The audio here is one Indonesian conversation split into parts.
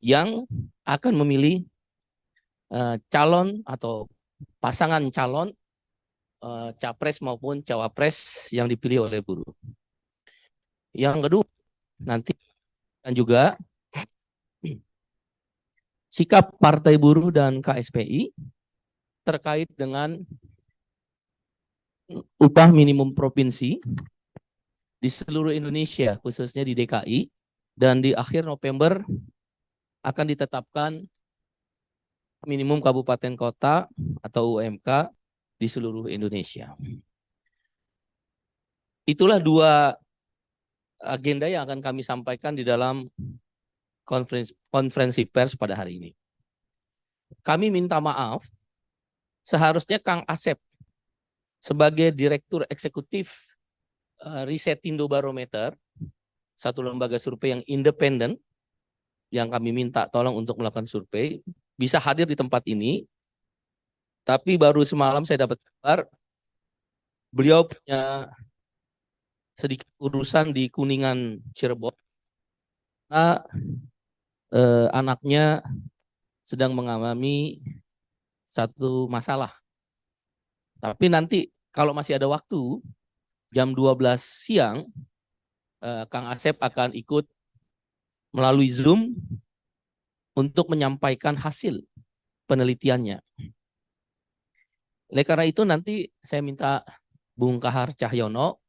yang akan memilih calon atau pasangan calon capres maupun cawapres yang dipilih oleh buruh. Yang kedua, nanti dan juga sikap Partai Buruh dan KSPI terkait dengan upah minimum provinsi di seluruh Indonesia, khususnya di DKI, dan di akhir November akan ditetapkan minimum kabupaten kota atau UMK di seluruh Indonesia. Itulah dua agenda yang akan kami sampaikan di dalam konferensi pers pada hari ini. Kami minta maaf, seharusnya Kang Asep sebagai Direktur Eksekutif Risetindo Barometer, satu lembaga survei yang independen, yang kami minta tolong untuk melakukan survei, bisa hadir di tempat ini. Tapi baru semalam saya dapat kabar, beliau punya sedikit urusan di Kuningan, Cirebon. Nah, anaknya sedang mengalami satu masalah. Tapi nanti kalau masih ada waktu, jam 12 siang, Kang Asep akan ikut melalui Zoom untuk menyampaikan hasil penelitiannya. Oleh karena itu nanti saya minta Bung Kahar Cahyono,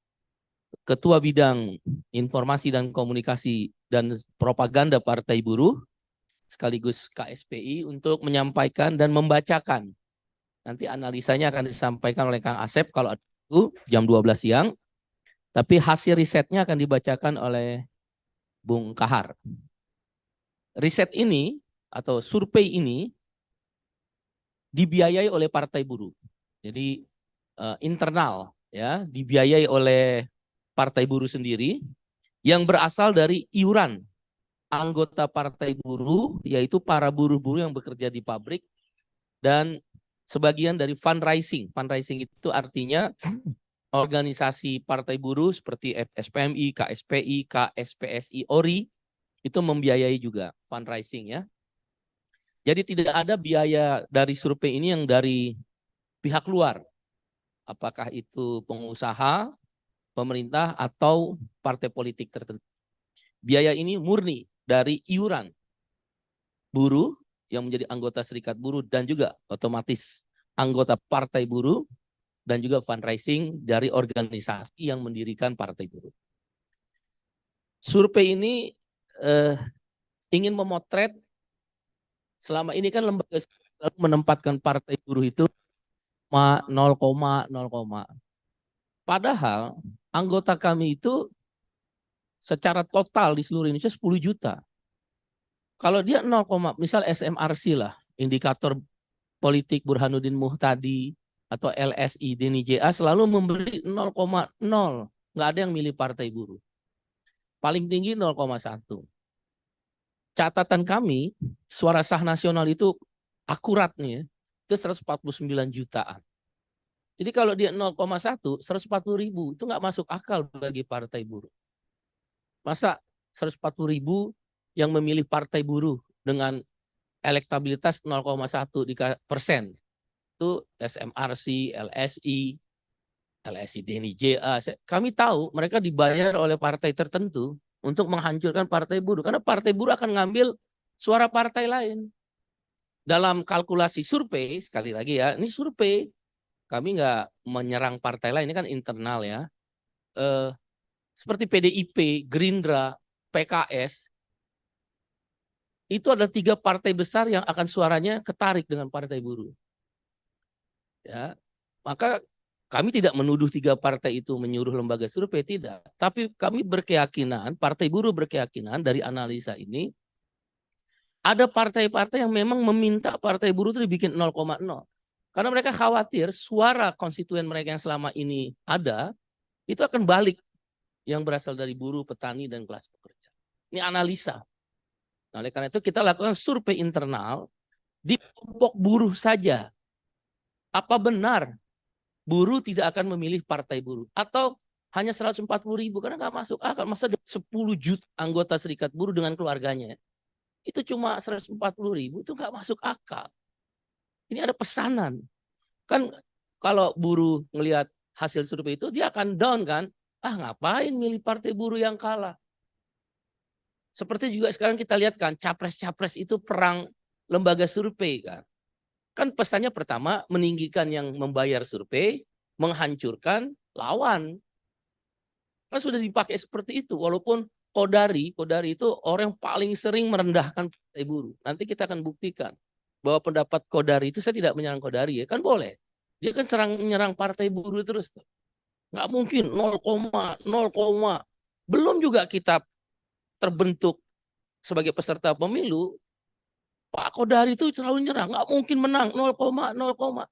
Ketua Bidang Informasi dan Komunikasi dan Propaganda Partai Buruh, sekaligus KSPI, untuk menyampaikan dan membacakan. Nanti analisanya akan disampaikan oleh Kang Asep kalau ada itu jam 12 siang. Tapi hasil risetnya akan dibacakan oleh Bung Kahar. Riset ini atau survei ini dibiayai oleh Partai Buruh. Jadi internal, ya, dibiayai oleh Partai Buruh sendiri yang berasal dari iuran anggota Partai Buruh, yaitu para buruh-buruh yang bekerja di pabrik, dan sebagian dari fundraising. Fundraising itu artinya organisasi Partai Buruh seperti SPMI, KSPI, KSPSI, ORI itu membiayai juga fundraising, ya. Jadi tidak ada biaya dari survei ini yang dari pihak luar. Apakah itu pengusaha, pemerintah, atau partai politik tertentu. Biaya ini murni dari iuran buruh yang menjadi anggota serikat buruh dan juga otomatis anggota partai buruh dan juga fundraising dari organisasi yang mendirikan partai buruh. Survei ini ingin memotret selama ini kan lembaga selalu menempatkan partai buruh itu 0, padahal anggota kami itu secara total di seluruh Indonesia 10 juta. Kalau dia 0, misal SMRC lah, indikator politik Burhanuddin Muhtadi atau LSI Denny JA selalu memberi 0,0. Nggak ada yang milih partai buruh. Paling tinggi 0,1. Catatan kami, suara sah nasional itu akurat nih, ya, itu 149 jutaan. Jadi kalau dia 0,1, 140.000 itu nggak masuk akal bagi partai buruh. Masa 140.000 yang memilih partai buruh dengan elektabilitas 0,1% itu SMRC, LSI, Denny JA. Kami tahu mereka dibayar oleh partai tertentu untuk menghancurkan partai buruh, karena partai buruh akan ngambil suara partai lain. Dalam kalkulasi survei, sekali lagi ya, ini survei, kami nggak menyerang partai lain, ini kan internal, ya. Seperti PDIP, Gerindra, PKS, itu ada 3 partai besar yang akan suaranya ketarik dengan partai buruh. Ya, maka kami tidak menuduh 3 partai itu menyuruh lembaga survei, tidak. Tapi kami berkeyakinan, partai buruh berkeyakinan dari analisa ini, ada partai-partai yang memang meminta partai buruh itu dibikin 0,0. Karena mereka khawatir suara konstituen mereka yang selama ini ada, itu akan balik yang berasal dari buruh, petani, dan kelas pekerja. Ini analisa. Nah, oleh karena itu kita lakukan survei internal di kelompok buruh saja. Apa benar buruh tidak akan memilih partai buruh? Atau hanya 140.000? Karena nggak masuk akal. Masa 10 juta anggota serikat buruh dengan keluarganya. itu cuma 140.000, itu nggak masuk akal. Ini ada pesanan. Kan kalau buruh ngelihat hasil survei itu, dia akan down kan. Ah, ngapain milih partai buruh yang kalah. Seperti juga sekarang kita lihat kan, capres-capres itu perang lembaga survei kan. Kan pesannya pertama meninggikan yang membayar survei, menghancurkan lawan. Kan sudah dipakai seperti itu. Walaupun Kodari itu orang yang paling sering merendahkan partai buruh. Nanti kita akan buktikan bahwa pendapat Kodari itu, saya tidak menyerang Kodari ya, kan boleh. Dia kan menyerang partai buruh terus. Nggak mungkin 0,0. Belum juga kita terbentuk sebagai peserta pemilu, Pak Kodari itu selalu nyerang, nggak mungkin menang 0,0.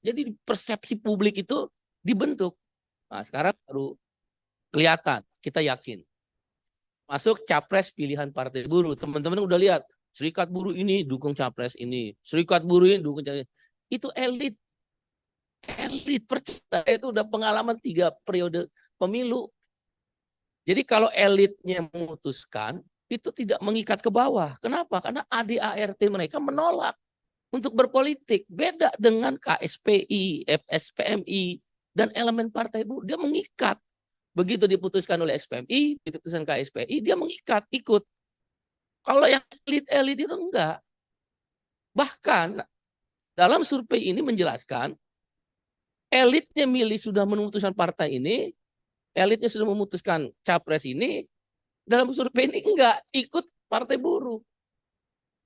Jadi persepsi publik itu dibentuk. Nah, sekarang baru kelihatan, kita yakin. Masuk capres pilihan partai buruh. Teman-teman udah lihat, serikat buruh ini dukung capres ini, serikat buruh ini dukung capres. Itu elit. Elit percaya, itu udah pengalaman 3 periode pemilu. Jadi kalau elitnya memutuskan, itu tidak mengikat ke bawah. Kenapa? Karena ADART mereka menolak untuk berpolitik. Beda dengan KSPI, FSPMI, dan elemen partai buruh. Dia mengikat. Begitu diputuskan oleh SPMI, diputuskan KSPI, dia mengikat, ikut. Kalau yang elit-elit itu enggak. Bahkan dalam survei ini menjelaskan, elitnya milih sudah memutuskan partai ini, elitnya sudah memutuskan capres ini, dalam survei ini enggak, ikut partai buruh.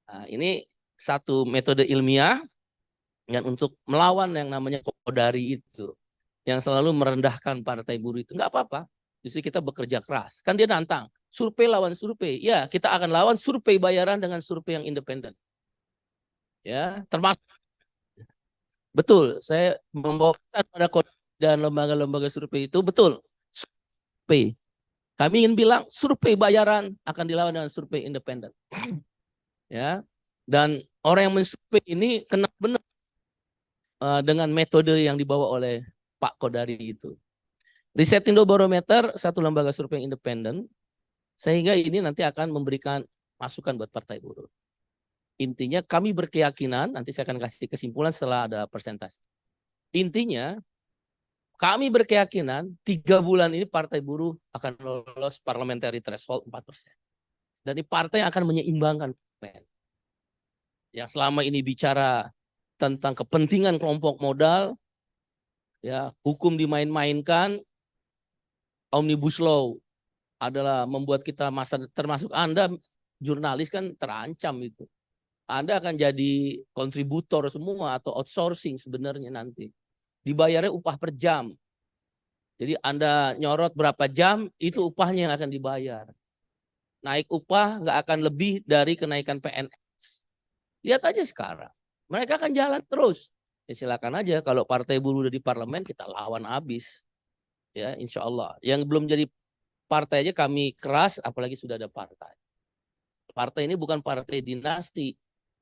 Nah, ini satu metode ilmiah yang untuk melawan yang namanya Kodari itu, yang selalu merendahkan partai buruh itu. Enggak apa-apa, justru kita bekerja keras. Kan dia nantang, survei lawan survei. Ya, kita akan lawan survei bayaran dengan survei yang independen. Ya, termasuk betul, saya membawa pada dan lembaga-lembaga survei itu betul. Survei. Kami ingin bilang survei bayaran akan dilawan dengan survei independen. Ya. Dan orang yang mensurvei ini kena benar dengan metode yang dibawa oleh Pak Kodari itu. Riset Indobarometer, satu lembaga survei independen, sehingga ini nanti akan memberikan masukan buat partai buruh. Intinya kami berkeyakinan, nanti saya akan kasih kesimpulan setelah ada persentase. Intinya kami berkeyakinan 3 bulan ini partai buruh akan lolos parliamentary threshold 4%. Dan partai yang akan menyeimbangkan yang selama ini bicara tentang kepentingan kelompok modal, ya, hukum dimain-mainkan, omnibus law adalah membuat kita masa, termasuk Anda jurnalis kan terancam itu. Anda akan jadi kontributor semua atau outsourcing sebenarnya nanti. Dibayarnya upah per jam. Jadi Anda nyorot berapa jam, itu upahnya yang akan dibayar. Naik upah nggak akan lebih dari kenaikan PNS. Lihat aja sekarang. Mereka akan jalan terus. Ya silakan aja, kalau partai buruh udah di parlemen, kita lawan habis. Ya, insya Allah. Yang belum jadi partai aja kami keras, apalagi sudah ada partai. Partai ini bukan partai dinasti.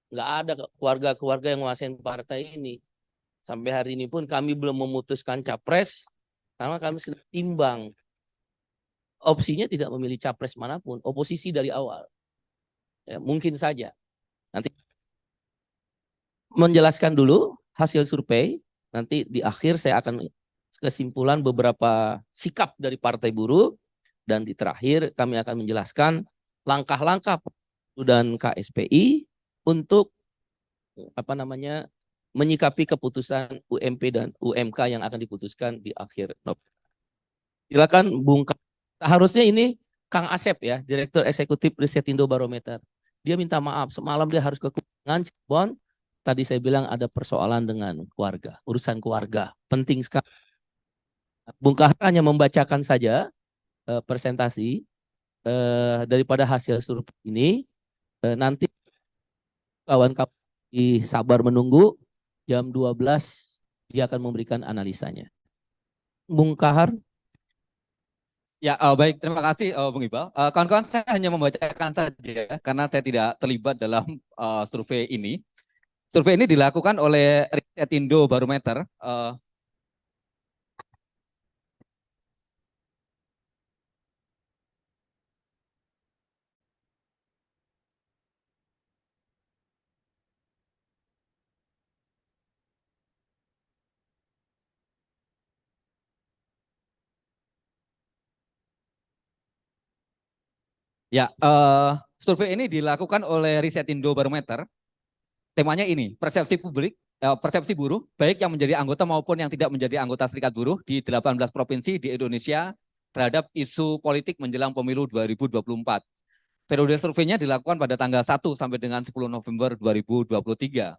Nggak ada keluarga-keluarga yang menguasai partai ini. Sampai hari ini pun kami belum memutuskan capres, karena kami sedang timbang. Opsinya tidak memilih capres manapun, oposisi dari awal. Ya, mungkin saja. Nanti menjelaskan dulu hasil survei, nanti di akhir saya akan kesimpulan beberapa sikap dari partai buruh, dan di terakhir kami akan menjelaskan langkah-langkah dan KSPI untuk menyikapi keputusan UMP dan UMK yang akan diputuskan di akhir November. Silakan Bung. Harusnya ini Kang Asep ya, Direktur Eksekutif Riset Indobarometer. Dia minta maaf, semalam dia harus ke Kuningan, Cirebon. Tadi saya bilang ada persoalan dengan keluarga, urusan keluarga. Penting sekali. Bung Kahar hanya membacakan saja presentasi daripada hasil survei ini. Nanti kawan-kawan sabar menunggu, jam 12 dia akan memberikan analisanya. Bung Kahar. Ya, baik. Terima kasih, Bung Iqbal. Kawan-kawan, saya hanya membacakan saja karena saya tidak terlibat dalam survei ini. Survei ini dilakukan oleh Riset Indobarometer. Ya, survei ini dilakukan oleh Risetindo Barometer. Temanya ini, persepsi publik, persepsi buruh, baik yang menjadi anggota maupun yang tidak menjadi anggota serikat buruh di 18 provinsi di Indonesia terhadap isu politik menjelang pemilu 2024. Periode surveinya dilakukan pada tanggal 1 sampai dengan 10 November 2023.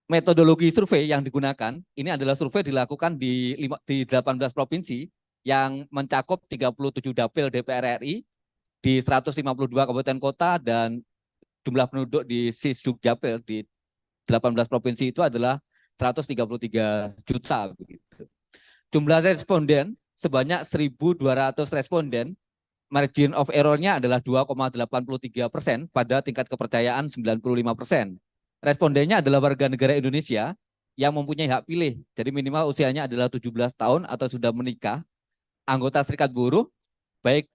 Metodologi survei yang digunakan, ini adalah survei dilakukan di 18 provinsi yang mencakup 37 dapil DPR RI di 152 kabupaten kota dan jumlah penduduk di Sisdukcapil di 18 provinsi itu adalah 133 juta begitu. Jumlah responden sebanyak 1.200 responden, margin of error-nya adalah 2,83% pada tingkat kepercayaan 95%. Respondennya adalah warga negara Indonesia yang mempunyai hak pilih, jadi minimal usianya adalah 17 tahun atau sudah menikah, anggota serikat buruh, baik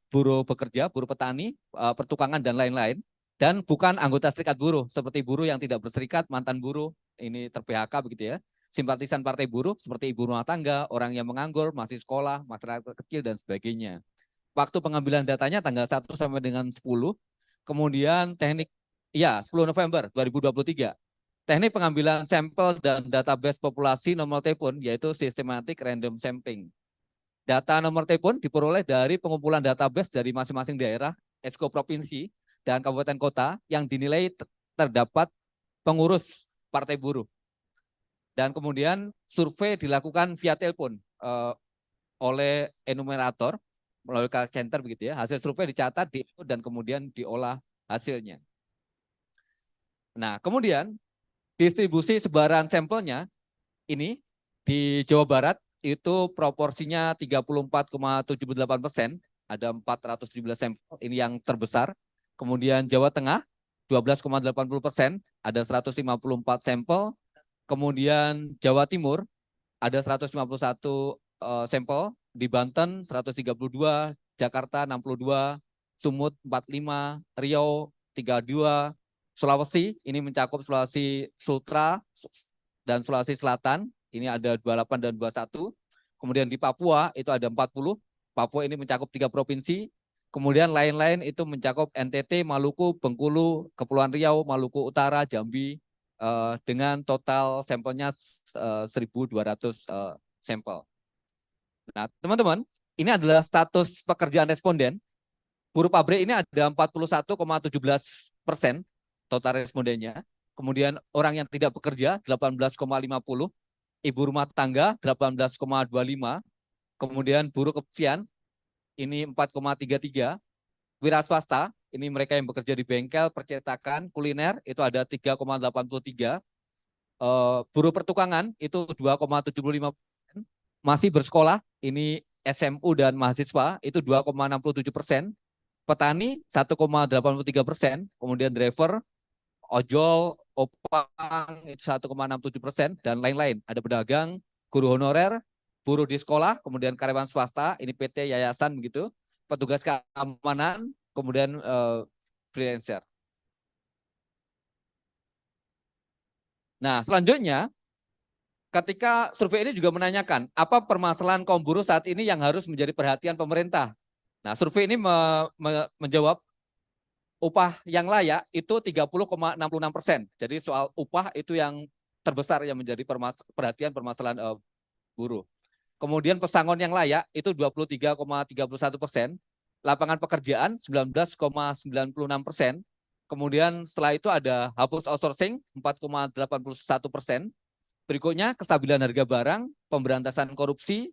buruh bekerja, buruh petani, pertukangan dan lain-lain, dan bukan anggota serikat buruh seperti buruh yang tidak berserikat, mantan buruh, ini ter-PHK begitu ya, simpatisan partai buruh seperti ibu rumah tangga, orang yang menganggur, masih sekolah, masyarakat kecil dan sebagainya. Waktu pengambilan datanya tanggal 1 sampai dengan 10, kemudian teknik, ya 10 November 2023. Teknik pengambilan sampel dan database populasi nomor telepon yaitu systematic random sampling. Data nomor telepon diperoleh dari pengumpulan database dari masing-masing daerah, esko provinsi, dan kabupaten kota yang dinilai terdapat pengurus partai buruh. Dan kemudian survei dilakukan via telepon oleh enumerator melalui call center begitu ya. Hasil survei dicatat, diinput dan kemudian diolah hasilnya. Nah, kemudian distribusi sebaran sampelnya ini di Jawa Barat itu proporsinya 34,78%, ada 417 sampel, ini yang terbesar. Kemudian Jawa Tengah 12,80%, ada 154 sampel. Kemudian Jawa Timur ada 151 sampel, di Banten 132, Jakarta 62, Sumut 45, Riau 32, Sulawesi ini mencakup Sulawesi Sultra dan Sulawesi Selatan, ini ada 28 dan 21. Kemudian di Papua itu ada 40. Papua ini mencakup 3 provinsi. Kemudian lain-lain itu mencakup NTT, Maluku, Bengkulu, Kepulauan Riau, Maluku Utara, Jambi, dengan total sampelnya 1.200 sampel. Nah, teman-teman, ini adalah status pekerjaan responden. Buruh pabrik ini ada 41,17% total respondennya. Kemudian orang yang tidak bekerja 18,50, ibu rumah tangga 18,25, kemudian buruh kebersihan ini 4,33, wira swasta ini mereka yang bekerja di bengkel, percetakan, kuliner itu ada 3,83, buruh pertukangan itu 2,75%, masih bersekolah ini SMU dan mahasiswa itu 2,67%, petani 1,83%, kemudian driver, ojol, opang itu 1,67% dan lain-lain. Ada pedagang, guru honorer, buruh di sekolah, kemudian karyawan swasta, ini PT, yayasan begitu, petugas keamanan, kemudian freelancer. Nah, selanjutnya ketika survei ini juga menanyakan apa permasalahan kaum buruh saat ini yang harus menjadi perhatian pemerintah. Nah, survei ini menjawab upah yang layak itu 30,66%. Jadi soal upah itu yang terbesar yang menjadi perhatian permasalahan buruh. Kemudian pesangon yang layak itu 23,31%, lapangan pekerjaan 19,96%. Kemudian setelah itu ada hapus outsourcing 4,81%. Berikutnya kestabilan harga barang, pemberantasan korupsi,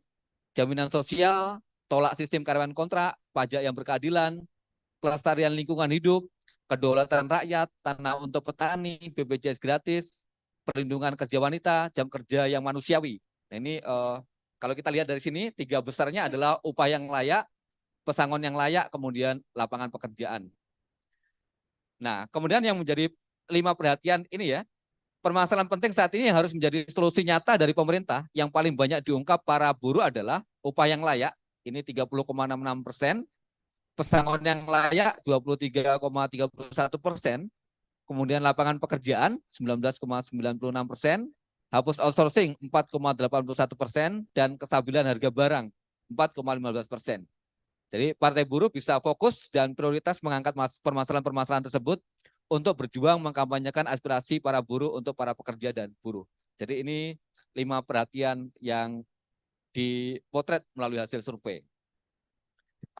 jaminan sosial, tolak sistem karyawan kontrak, pajak yang berkeadilan, kelestarian lingkungan hidup, kedaulatan rakyat, tanah untuk petani, BPJS gratis, perlindungan kerja wanita, jam kerja yang manusiawi. Nah, ini kalau kita lihat dari sini, 3 besarnya adalah upah yang layak, pesangon yang layak, kemudian lapangan pekerjaan. Nah, kemudian yang menjadi 5 perhatian ini ya, permasalahan penting saat ini yang harus menjadi solusi nyata dari pemerintah yang paling banyak diungkap para buruh adalah upah yang layak, ini 30,66%, pesangon yang layak 23,31%, kemudian lapangan pekerjaan 19,96%, hapus outsourcing 4,81%, dan kestabilan harga barang 4,15%. Jadi Partai Buruh bisa fokus dan prioritas mengangkat permasalahan-permasalahan tersebut untuk berjuang mengkampanyekan aspirasi para buruh untuk para pekerja dan buruh. Jadi ini 5 perhatian yang dipotret melalui hasil survei.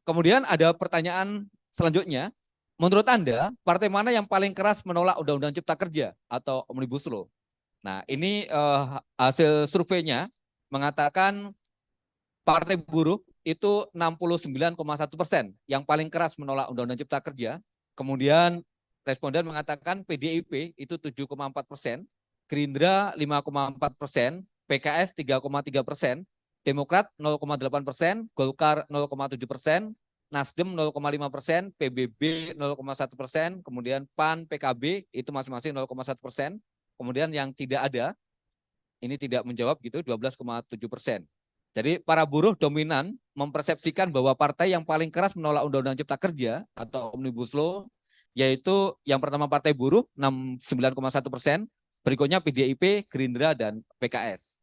Kemudian ada pertanyaan selanjutnya, menurut Anda partai mana yang paling keras menolak Undang-Undang Cipta Kerja atau Omnibus Law? Nah ini hasil surveinya mengatakan Partai Buruh itu 69,1% yang paling keras menolak Undang-Undang Cipta Kerja. Kemudian responden mengatakan PDIP itu 7,4%, Gerindra 5,4%, PKS 3,3%, Demokrat 0,8%, Golkar 0,7%, Nasdem 0,5%, PBB 0,1%, kemudian PAN, PKB itu masing-masing 0,1%, kemudian yang tidak ada ini tidak menjawab gitu 12,7%. Jadi para buruh dominan mempersepsikan bahwa partai yang paling keras menolak Undang-Undang Cipta Kerja atau Omnibus Law yaitu yang pertama Partai Buruh 69,1%, berikutnya PDIP, Gerindra, dan PKS.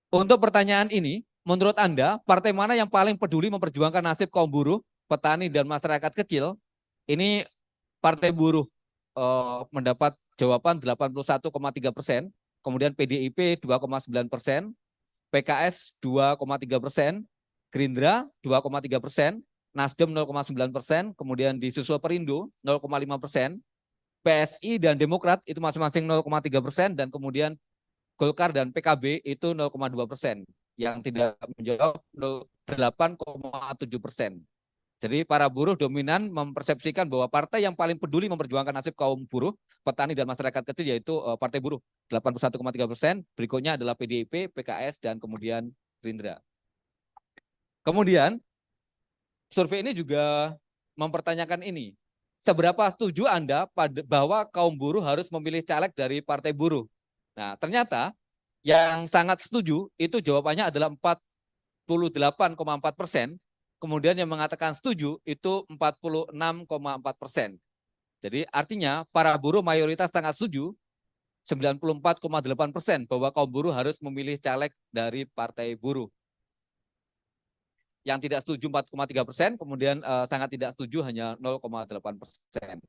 Untuk pertanyaan ini, menurut Anda partai mana yang paling peduli memperjuangkan nasib kaum buruh, petani, dan masyarakat kecil? Ini Partai Buruh mendapat jawaban 81,3%, kemudian PDIP 2,9%, PKS 2,3%, Gerindra 2,3%, Nasdem 0,9%, kemudian disusul Perindo 0,5%, PSI dan Demokrat itu masing-masing 0,3%, dan kemudian Golkar dan PKB itu 0,2%, yang tidak menjawab 8,7%. Jadi para buruh dominan mempersepsikan bahwa partai yang paling peduli memperjuangkan nasib kaum buruh, petani, dan masyarakat kecil yaitu Partai Buruh 81,3%, berikutnya adalah PDIP, PKS, dan kemudian Gerindra. Kemudian survei ini juga mempertanyakan ini, seberapa setuju Anda bahwa kaum buruh harus memilih caleg dari Partai Buruh? Nah ternyata yang sangat setuju itu jawabannya adalah 48,4%. Kemudian yang mengatakan setuju itu 46,4%. Jadi artinya para buruh mayoritas sangat setuju 94,8% bahwa kaum buruh harus memilih caleg dari Partai Buruh. Yang tidak setuju 4,3%, kemudian sangat tidak setuju hanya 0,8%.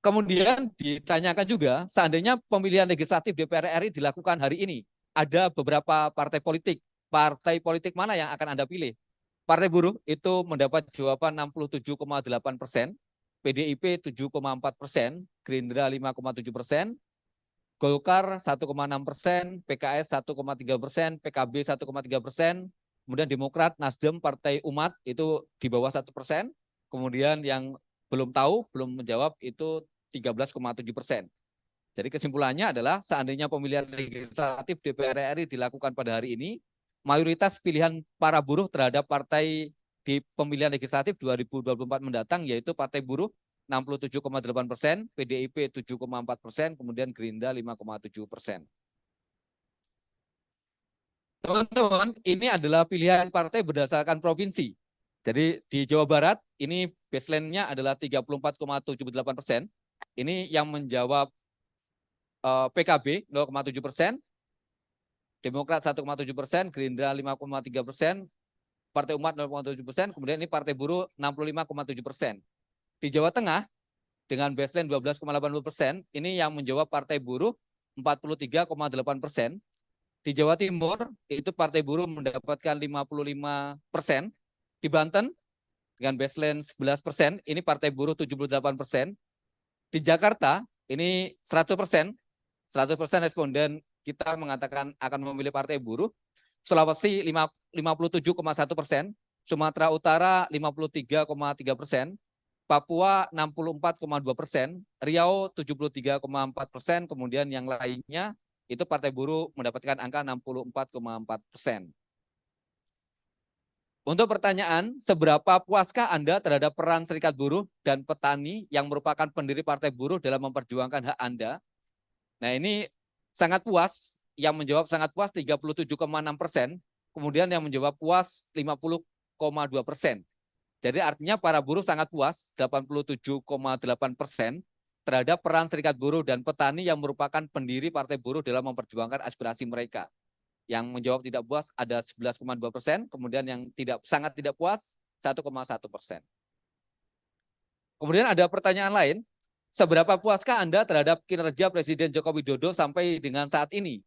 Kemudian ditanyakan juga, seandainya pemilihan legislatif DPR RI dilakukan hari ini, ada beberapa partai politik mana yang akan Anda pilih? Partai Buruh itu mendapat jawaban 67,8%, PDIP 7,4%, Gerindra 5,7%, Golkar 1,6%, PKS 1,3%, PKB 1,3%, kemudian Demokrat, Nasdem, Partai Umat itu di bawah 1%, kemudian yang belum tahu, belum menjawab itu 13,7%. Jadi kesimpulannya adalah seandainya pemilihan legislatif DPR RI dilakukan pada hari ini, mayoritas pilihan para buruh terhadap partai di pemilihan legislatif 2024 mendatang yaitu Partai Buruh 67,8%, PDIP 7,4%, kemudian Gerindra 5,7%. Teman-teman, ini adalah pilihan partai berdasarkan provinsi. Jadi di Jawa Barat ini baseline-nya adalah 34,78%. Ini yang menjawab PKB 0,7%, Demokrat 1,7%, Gerindra 5,3%, Partai Umat 0,7%, kemudian ini Partai Buruh 65,7%. Di Jawa Tengah dengan baseline 12,80%, ini yang menjawab Partai Buruh 43,8%. Di Jawa Timur itu Partai Buruh mendapatkan 55%. Di Banten dengan baseline 11%, ini Partai Buruh 78%. Di Jakarta ini 100%, 100% responden kita mengatakan akan memilih Partai Buruh. Sulawesi 57,1%, Sumatera Utara 53,3%, Papua 64,2%, Riau 73,4%, kemudian yang lainnya itu Partai Buruh mendapatkan angka 64,4%. Untuk pertanyaan, seberapa puaskah Anda terhadap peran serikat buruh dan petani yang merupakan pendiri Partai Buruh dalam memperjuangkan hak Anda? Nah ini sangat puas, yang menjawab sangat puas 37,6%, kemudian yang menjawab puas 50,2%. Jadi artinya para buruh sangat puas 87,8% terhadap peran serikat buruh dan petani yang merupakan pendiri Partai Buruh dalam memperjuangkan aspirasi mereka. Yang menjawab tidak puas ada 11,2%, kemudian yang sangat tidak puas 1,1%. Kemudian ada pertanyaan lain, seberapa puaskah Anda terhadap kinerja Presiden Joko Widodo sampai dengan saat ini?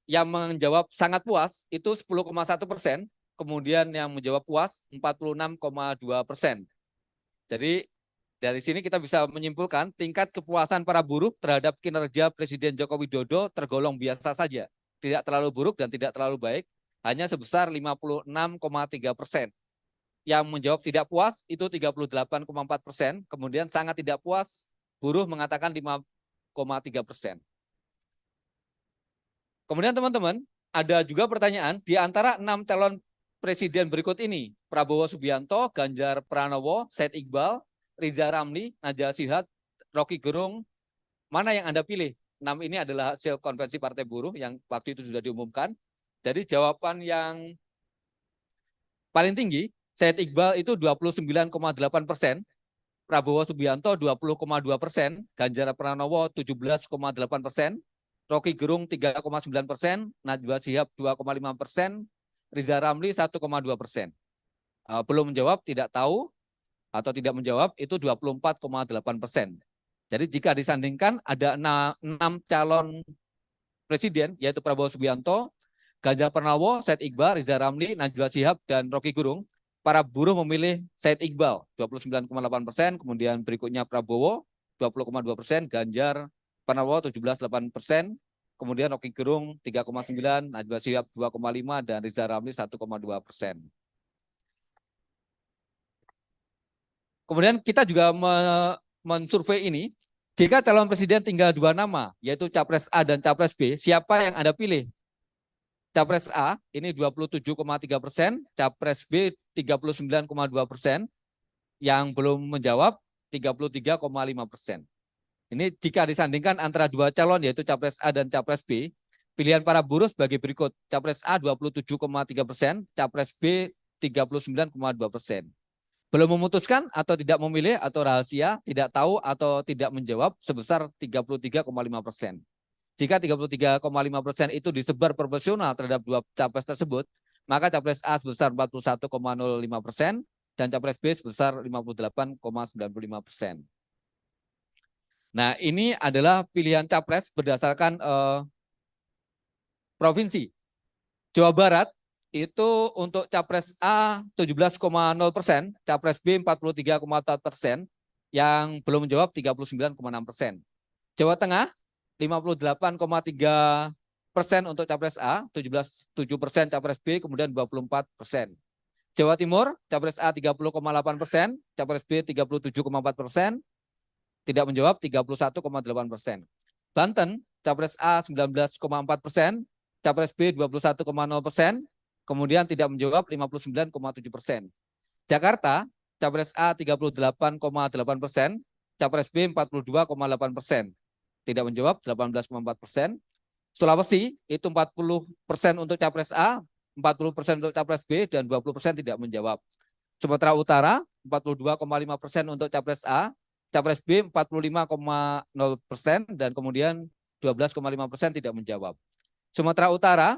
Yang menjawab sangat puas itu 10,1%, kemudian yang menjawab puas 46,2%. Jadi dari sini kita bisa menyimpulkan tingkat kepuasan para buruh terhadap kinerja Presiden Joko Widodo tergolong biasa saja. Tidak terlalu buruk dan tidak terlalu baik, hanya sebesar 56,3%. Yang menjawab tidak puas itu 38,4%, kemudian sangat tidak puas buruh mengatakan 5,3%. Kemudian teman-teman, ada juga pertanyaan di antara 6 calon presiden berikut ini, Prabowo Subianto, Ganjar Pranowo, Said Iqbal, Riza Ramli, Najwa Shihab, Rocky Gerung, mana yang Anda pilih? 6 ini adalah hasil konvensi Partai Buruh yang waktu itu sudah diumumkan. Jadi jawaban yang paling tinggi, Said Iqbal itu 29,8%, Prabowo Subianto 20,2%, Ganjar Pranowo 17,8%, Rocky Gerung 3,9%, Najwa Shihab 2,5%, Riza Ramli 1,2%. Belum menjawab, tidak tahu, atau tidak menjawab itu 24,8%. Jadi jika disandingkan ada 6 calon presiden, yaitu Prabowo Subianto, Ganjar Pranowo, Said Iqbal, Riza Ramli, Najwa Shihab, dan Rocky Gerung, para buruh memilih Said Iqbal 29,8%, kemudian berikutnya Prabowo 20,2%, Ganjar Pranowo 17,8%, kemudian Rocky Gerung 3,9%, Najwa Shihab 2,5%, dan Riza Ramli 1,2%. Kemudian kita juga mensurvei ini, jika calon presiden tinggal 2 nama, yaitu Capres A dan Capres B, siapa yang Anda pilih? Capres A ini 27,3%, Capres B 39,2%, yang belum menjawab 33,5%. Ini jika disandingkan antara 2 calon yaitu Capres A dan Capres B, pilihan para buruh sebagai berikut. Capres A 27,3%, Capres B 39,2%. Belum memutuskan atau tidak memilih atau rahasia, tidak tahu atau tidak menjawab sebesar 33,5%. Jika 33,5% itu disebar proporsional terhadap 2 capres tersebut, maka Capres A sebesar 41,05% dan Capres B sebesar 58,95%. Nah, ini adalah pilihan capres berdasarkan provinsi. Jawa Barat itu untuk Capres A 17,0%, Capres B 43,4%, yang belum menjawab 39,6%. Jawa Tengah 58,3% untuk Capres A, 7% Capres B, kemudian 24%. Jawa Timur, Capres A 30,8%, Capres B 37,4%, tidak menjawab 31,8%. Banten, Capres A 19,4%, Capres B 21,0%, kemudian tidak menjawab 59,7%. Jakarta, Capres A 38,8%, Capres B 42,8%, tidak menjawab 18,4%. Sulawesi itu 40% untuk Capres A, 40% untuk Capres B, dan 20% tidak menjawab. Sumatera Utara 42,5% untuk Capres A, Capres B 45,0%, dan kemudian 12,5% tidak menjawab. Sumatera Utara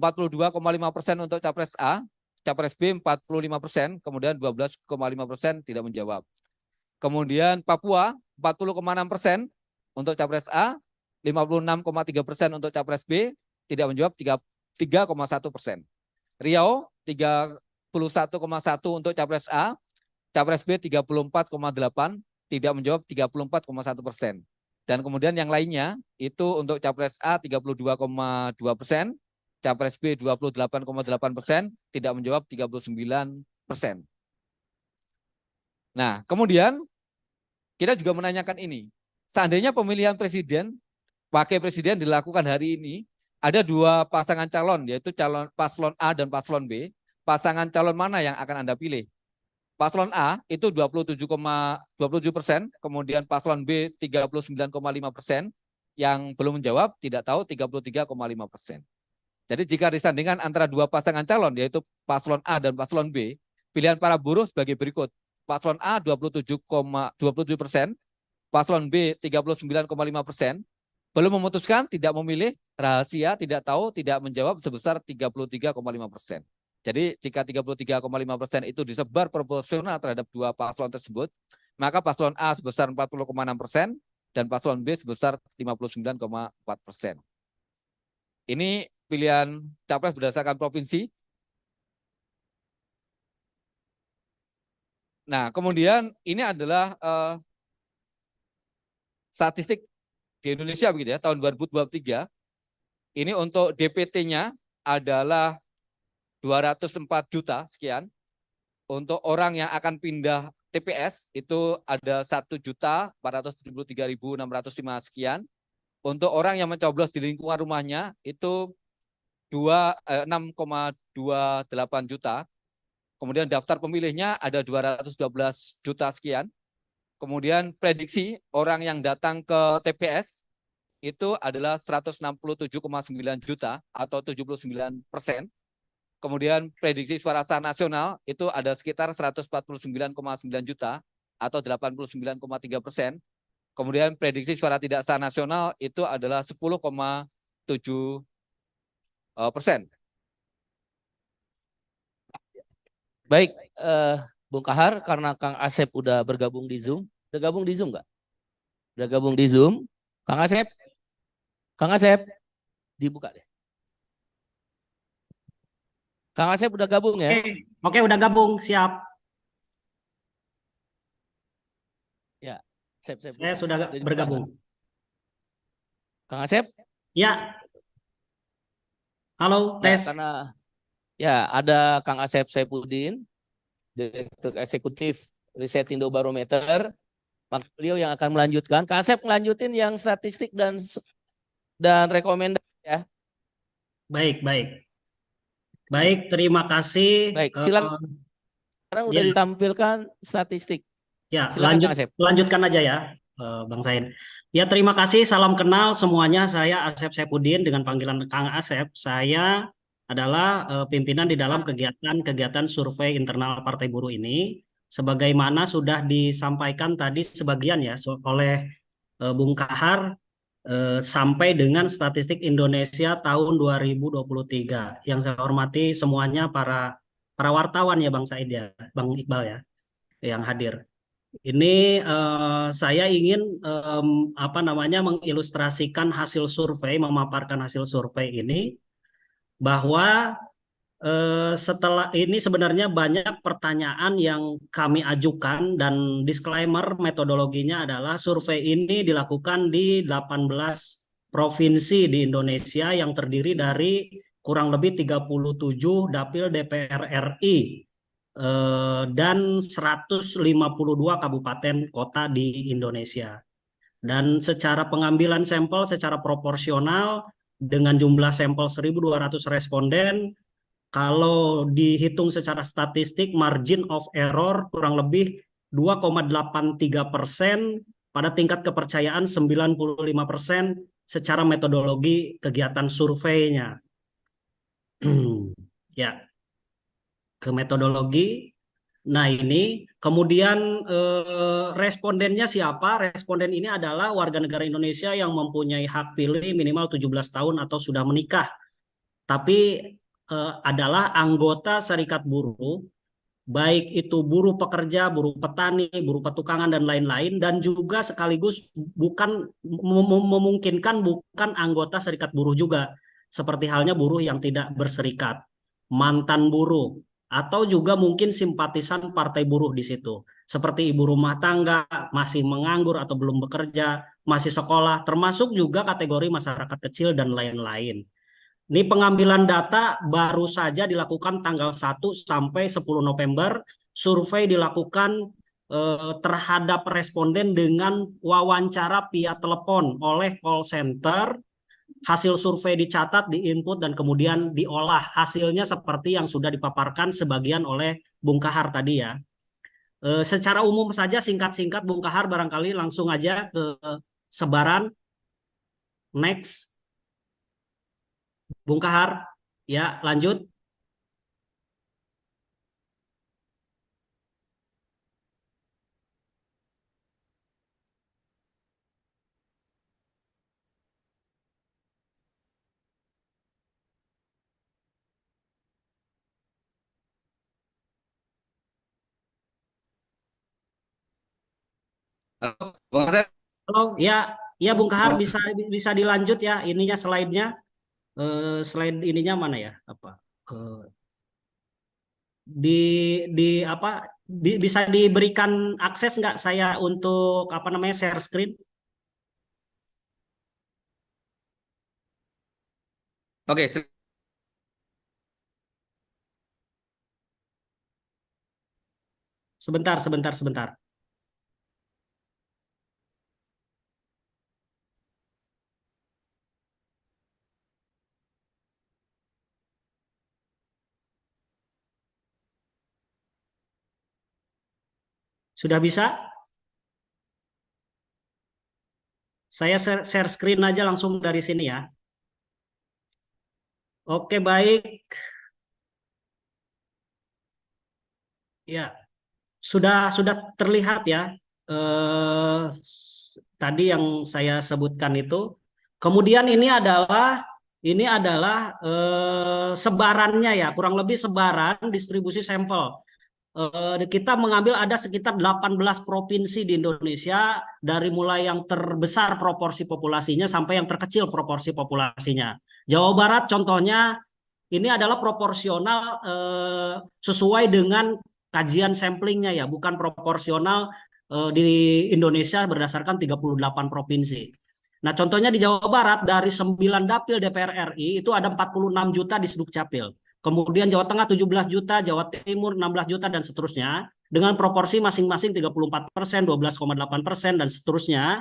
42,5% untuk Capres A, Capres B 45%, kemudian 12,5% tidak menjawab. Kemudian Papua 40,6% untuk Capres A, 56,3% untuk Capres B, tidak menjawab 3,1%. Riau 31,1% untuk Capres A, Capres B 34,8%, tidak menjawab 34,1%. Dan kemudian yang lainnya itu untuk Capres A 32,2%, Capres B 28,8%, tidak menjawab 39%. Nah, kemudian kita juga menanyakan ini. Seandainya pemilihan presiden, wakil presiden dilakukan hari ini, ada 2 pasangan calon, yaitu calon paslon A dan paslon B. Pasangan calon mana yang akan Anda pilih? Paslon A itu 27,27%, kemudian paslon B 39,5%, yang belum menjawab, tidak tahu 33,5%. Jadi jika disandingkan antara 2 pasangan calon, yaitu paslon A dan paslon B, pilihan para buruh sebagai berikut. Paslon A 27,27%, paslon B 39,5%, belum memutuskan, tidak memilih, rahasia, tidak tahu, tidak menjawab sebesar 33,5%. Jadi jika 33,5% itu disebar proporsional terhadap dua paslon tersebut, maka paslon A sebesar 40,6% dan paslon B sebesar 59,4%. Ini pilihan capres berdasarkan provinsi. Nah, kemudian ini adalah statistik di Indonesia begitu ya, tahun 2023. Ini untuk DPT-nya adalah 204 juta sekian. Untuk orang yang akan pindah TPS itu ada 1.473.605 sekian. Untuk orang yang mencoblos di lingkungan rumahnya itu 6,28 juta. Kemudian daftar pemilihnya ada 212 juta sekian. Kemudian prediksi orang yang datang ke TPS itu adalah 167,9 juta atau 79%. Kemudian prediksi suara sah nasional itu ada sekitar 149,9 juta atau 89,3%. Kemudian prediksi suara tidak sah nasional itu adalah 10,7%. Baik, Bung Kahar, karena Kang Asep udah bergabung di Zoom. Udah gabung di Zoom nggak? Udah gabung di Zoom. Kang Asep, dibuka deh. Kang Asep udah gabung ya? Oke, udah gabung, siap. Ya, Asep Saya sudah dibuka, bergabung. Kang Asep? Ya. Halo, Ya, tes. karena ya ada Kang Asep Saifuddin, Direktur Eksekutif Riset Indobarometer. Beliau yang akan melanjutkan. Kang Asep melanjutin yang statistik dan rekomendasi ya. Baik. Baik, terima kasih. Baik, silakan. Sekarang udah Ya, ditampilkan statistik. ya, Silakan Kang Asep. lanjutkan aja ya, Bang Said. Ya, terima kasih. Salam kenal semuanya. Saya Asep Saifuddin dengan panggilan Kang Asep. Saya adalah pimpinan di dalam kegiatan survei internal Partai Buruh ini. Sebagaimana sudah disampaikan tadi sebagian ya oleh Bung Kahar, sampai dengan statistik Indonesia tahun 2023. Yang saya hormati semuanya para wartawan ya Bang Said ya, Bang Iqbal ya, yang hadir. Ini saya ingin mengilustrasikan hasil survei, memaparkan hasil survei ini bahwa setelah ini sebenarnya banyak pertanyaan yang kami ajukan dan disclaimer metodologinya adalah survei ini dilakukan di 18 provinsi di Indonesia yang terdiri dari kurang lebih 37 dapil DPR RI dan 152 kabupaten kota di Indonesia. Dan secara pengambilan sampel secara proporsional dengan jumlah sampel 1.200 responden, kalau dihitung secara statistik, margin of error kurang lebih 2,83%, pada tingkat kepercayaan 95% secara metodologi kegiatan surveinya. Ya, ke metodologi. Nah ini kemudian respondennya siapa? Responden ini adalah warga negara Indonesia yang mempunyai hak pilih minimal 17 tahun atau sudah menikah. Tapi adalah anggota serikat buruh, baik itu buruh pekerja, buruh petani, buruh petukangan dan lain-lain, dan juga sekaligus bukan memungkinkan bukan anggota serikat buruh juga, seperti halnya buruh yang tidak berserikat, mantan buruh, atau juga mungkin simpatisan partai buruh di situ, seperti ibu rumah tangga, masih menganggur atau belum bekerja, masih sekolah, termasuk juga kategori masyarakat kecil dan lain-lain. Ini pengambilan data baru saja dilakukan tanggal 1 sampai 10 November. Survei dilakukan terhadap responden dengan wawancara via telepon oleh call center. Hasil survei dicatat, diinput, dan kemudian diolah. Hasilnya seperti yang sudah dipaparkan sebagian oleh Bung Kahar tadi ya. Secara umum saja singkat-singkat Bung Kahar, barangkali langsung aja ke sebaran. Next. Bung Kahar, ya lanjut. Halo, Bung Asep. Halo, ya, ya Bung Kahar bisa bisa dilanjut ya ininya slide-nya. Slide ininya mana ya? Apa? Eh, di apa? Bisa diberikan akses nggak saya untuk apa namanya share screen? Oke, Sebentar, sebentar, sebentar. Sudah bisa? Saya share screen aja langsung dari sini ya. Oke, baik. Ya, sudah terlihat ya. Tadi yang saya sebutkan itu. Kemudian ini adalah sebarannya ya, kurang lebih sebaran distribusi sampel. Kita mengambil ada sekitar 18 provinsi di Indonesia, dari mulai yang terbesar proporsi populasinya sampai yang terkecil proporsi populasinya. Jawa Barat contohnya ini adalah proporsional sesuai dengan kajian samplingnya ya, bukan proporsional di Indonesia berdasarkan 38 provinsi. Nah, contohnya di Jawa Barat dari 9 dapil DPR RI itu ada 46 juta di Sdukcapil. Kemudian Jawa Tengah 17 juta, Jawa Timur 16 juta dan seterusnya dengan proporsi masing-masing 34%, 12,8% dan seterusnya.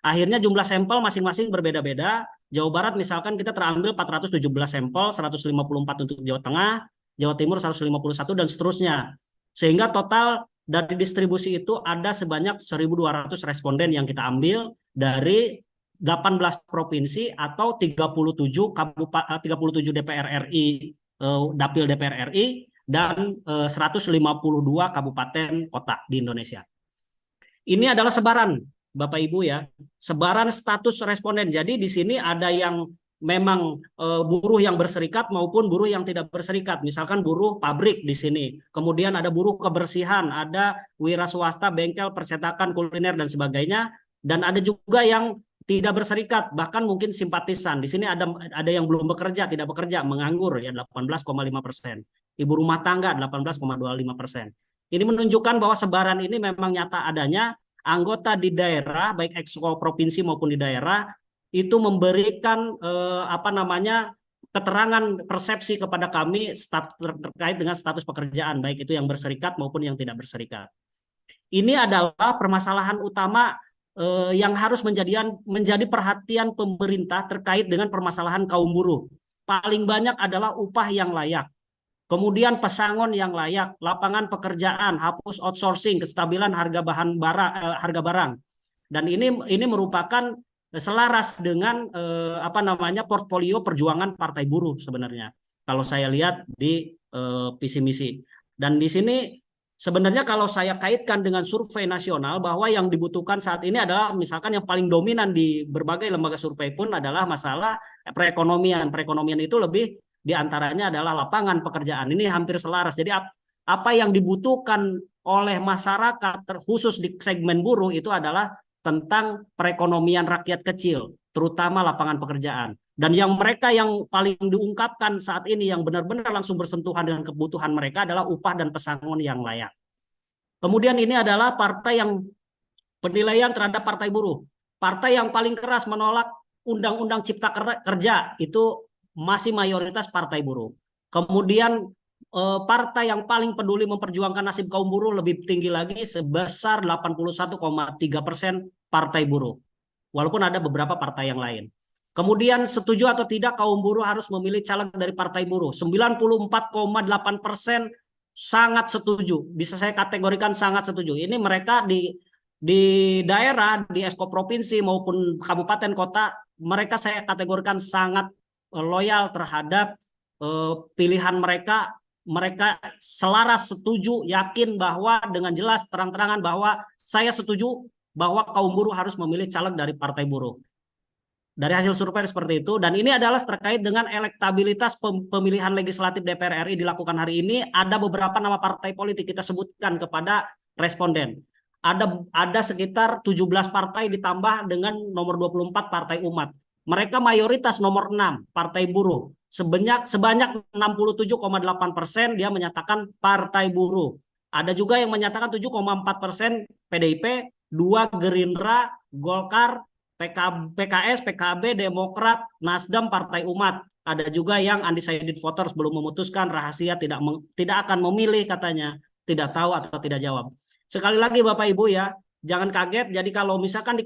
Akhirnya jumlah sampel masing-masing berbeda-beda. Jawa Barat misalkan kita terambil 417 sampel, 154 untuk Jawa Tengah, Jawa Timur 151 dan seterusnya. Sehingga total dari distribusi itu ada sebanyak 1.200 responden yang kita ambil dari 18 provinsi atau 37 DPR RI, dapil DPR RI dan 152 kabupaten kota di Indonesia. Ini adalah sebaran Bapak Ibu ya, sebaran status responden. Jadi di sini ada yang memang buruh yang berserikat maupun buruh yang tidak berserikat. Misalkan buruh pabrik di sini. Kemudian ada buruh kebersihan, ada wira swasta, bengkel, percetakan, kuliner dan sebagainya. Dan ada juga yang tidak berserikat, bahkan mungkin simpatisan. Di sini ada yang belum bekerja, tidak bekerja, menganggur ya 18,5%. Ibu rumah tangga 18,25%. Ini menunjukkan bahwa sebaran ini memang nyata adanya. Anggota di daerah baik eksko provinsi maupun di daerah itu memberikan keterangan persepsi kepada kami terkait dengan status pekerjaan baik itu yang berserikat maupun yang tidak berserikat. Ini adalah permasalahan utama yang harus menjadi perhatian pemerintah terkait dengan permasalahan kaum buruh. Paling banyak adalah upah yang layak. Kemudian pesangon yang layak, lapangan pekerjaan, hapus outsourcing, kestabilan harga barang. Dan ini merupakan selaras dengan portfolio perjuangan Partai Buruh sebenarnya. Kalau saya lihat di visi misi. Dan di sini sebenarnya kalau saya kaitkan dengan survei nasional bahwa yang dibutuhkan saat ini adalah misalkan yang paling dominan di berbagai lembaga survei pun adalah masalah perekonomian. Perekonomian itu lebih diantaranya adalah lapangan pekerjaan. Ini hampir selaras. Jadi apa yang dibutuhkan oleh masyarakat khusus di segmen buruh itu adalah tentang perekonomian rakyat kecil, terutama lapangan pekerjaan. Dan yang mereka yang paling diungkapkan saat ini yang benar-benar langsung bersentuhan dengan kebutuhan mereka adalah upah dan pesangon yang layak. Kemudian ini adalah partai yang penilaian terhadap partai buruh. Partai yang paling keras menolak Undang-Undang Cipta Kerja itu masih mayoritas partai buruh. Kemudian partai yang paling peduli memperjuangkan nasib kaum buruh lebih tinggi lagi sebesar 81,3% partai buruh. Walaupun ada beberapa partai yang lain. Kemudian setuju atau tidak kaum buruh harus memilih caleg dari partai buruh. 94,8% sangat setuju. Bisa saya kategorikan sangat setuju. Ini mereka di daerah, di esko provinsi maupun kabupaten kota, mereka saya kategorikan sangat loyal terhadap pilihan mereka. Mereka selaras setuju, yakin bahwa dengan jelas terang-terangan bahwa saya setuju bahwa kaum buruh harus memilih caleg dari partai buruh. Dari hasil survei seperti itu, dan ini adalah terkait dengan elektabilitas pemilihan legislatif DPR RI dilakukan hari ini. Ada beberapa nama partai politik kita sebutkan kepada responden. ada sekitar 17 partai ditambah dengan nomor 24 Partai Umat. Mereka mayoritas nomor 6 Partai Buruh. Sebanyak 67,8% dia menyatakan Partai Buruh. Ada juga yang menyatakan 7,4% PDIP, 2 Gerindra, Golkar, PKS, PKB, Demokrat, Nasdem, Partai Umat. Ada juga yang undecided voters belum memutuskan, rahasia, tidak akan memilih katanya, tidak tahu atau tidak jawab. Sekali lagi Bapak Ibu ya, jangan kaget. Jadi kalau misalkan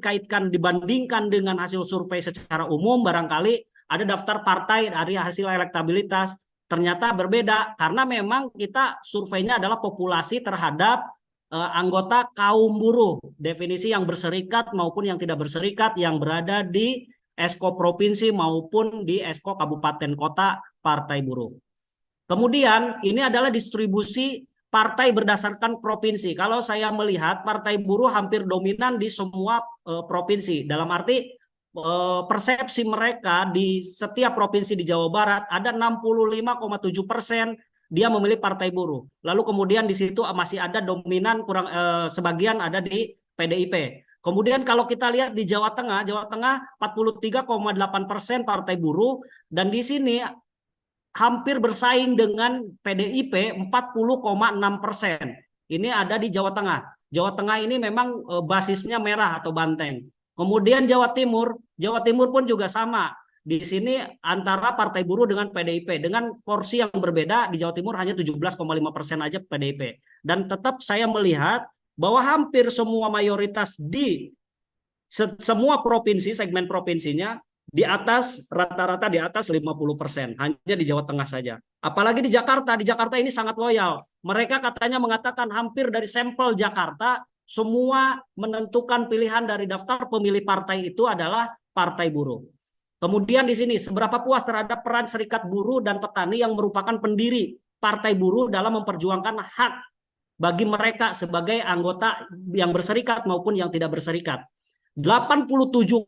dibandingkan dengan hasil survei secara umum, barangkali ada daftar partai dari hasil elektabilitas ternyata berbeda karena memang kita surveinya adalah populasi terhadap anggota kaum buruh, definisi yang berserikat maupun yang tidak berserikat yang berada di esko provinsi maupun di esko kabupaten kota partai buruh. Kemudian ini adalah distribusi partai berdasarkan provinsi. Kalau saya melihat partai buruh hampir dominan di semua provinsi. Dalam arti persepsi mereka di setiap provinsi di Jawa Barat ada 65,7% dia memilih partai buruh. Lalu kemudian di situ masih ada dominan sebagian ada di PDIP. Kemudian kalau kita lihat di Jawa Tengah 43,8% partai buruh dan di sini hampir bersaing dengan PDIP 40,6%. Ini ada di Jawa Tengah. Jawa Tengah ini memang basisnya merah atau banteng. Kemudian Jawa Timur pun juga sama. Di sini antara Partai Buruh dengan PDIP dengan porsi yang berbeda. Di Jawa Timur hanya 17,5% aja PDIP. Dan tetap saya melihat bahwa hampir semua mayoritas di semua provinsi, segmen provinsinya di atas rata-rata di atas 50%, hanya di Jawa Tengah saja. Apalagi di Jakarta ini sangat loyal. Mereka katanya mengatakan hampir dari sampel Jakarta semua menentukan pilihan dari daftar pemilih partai itu adalah Partai Buruh. Kemudian di sini seberapa puas terhadap peran serikat buruh dan petani yang merupakan pendiri Partai Buruh dalam memperjuangkan hak bagi mereka sebagai anggota yang berserikat maupun yang tidak berserikat. 87,8%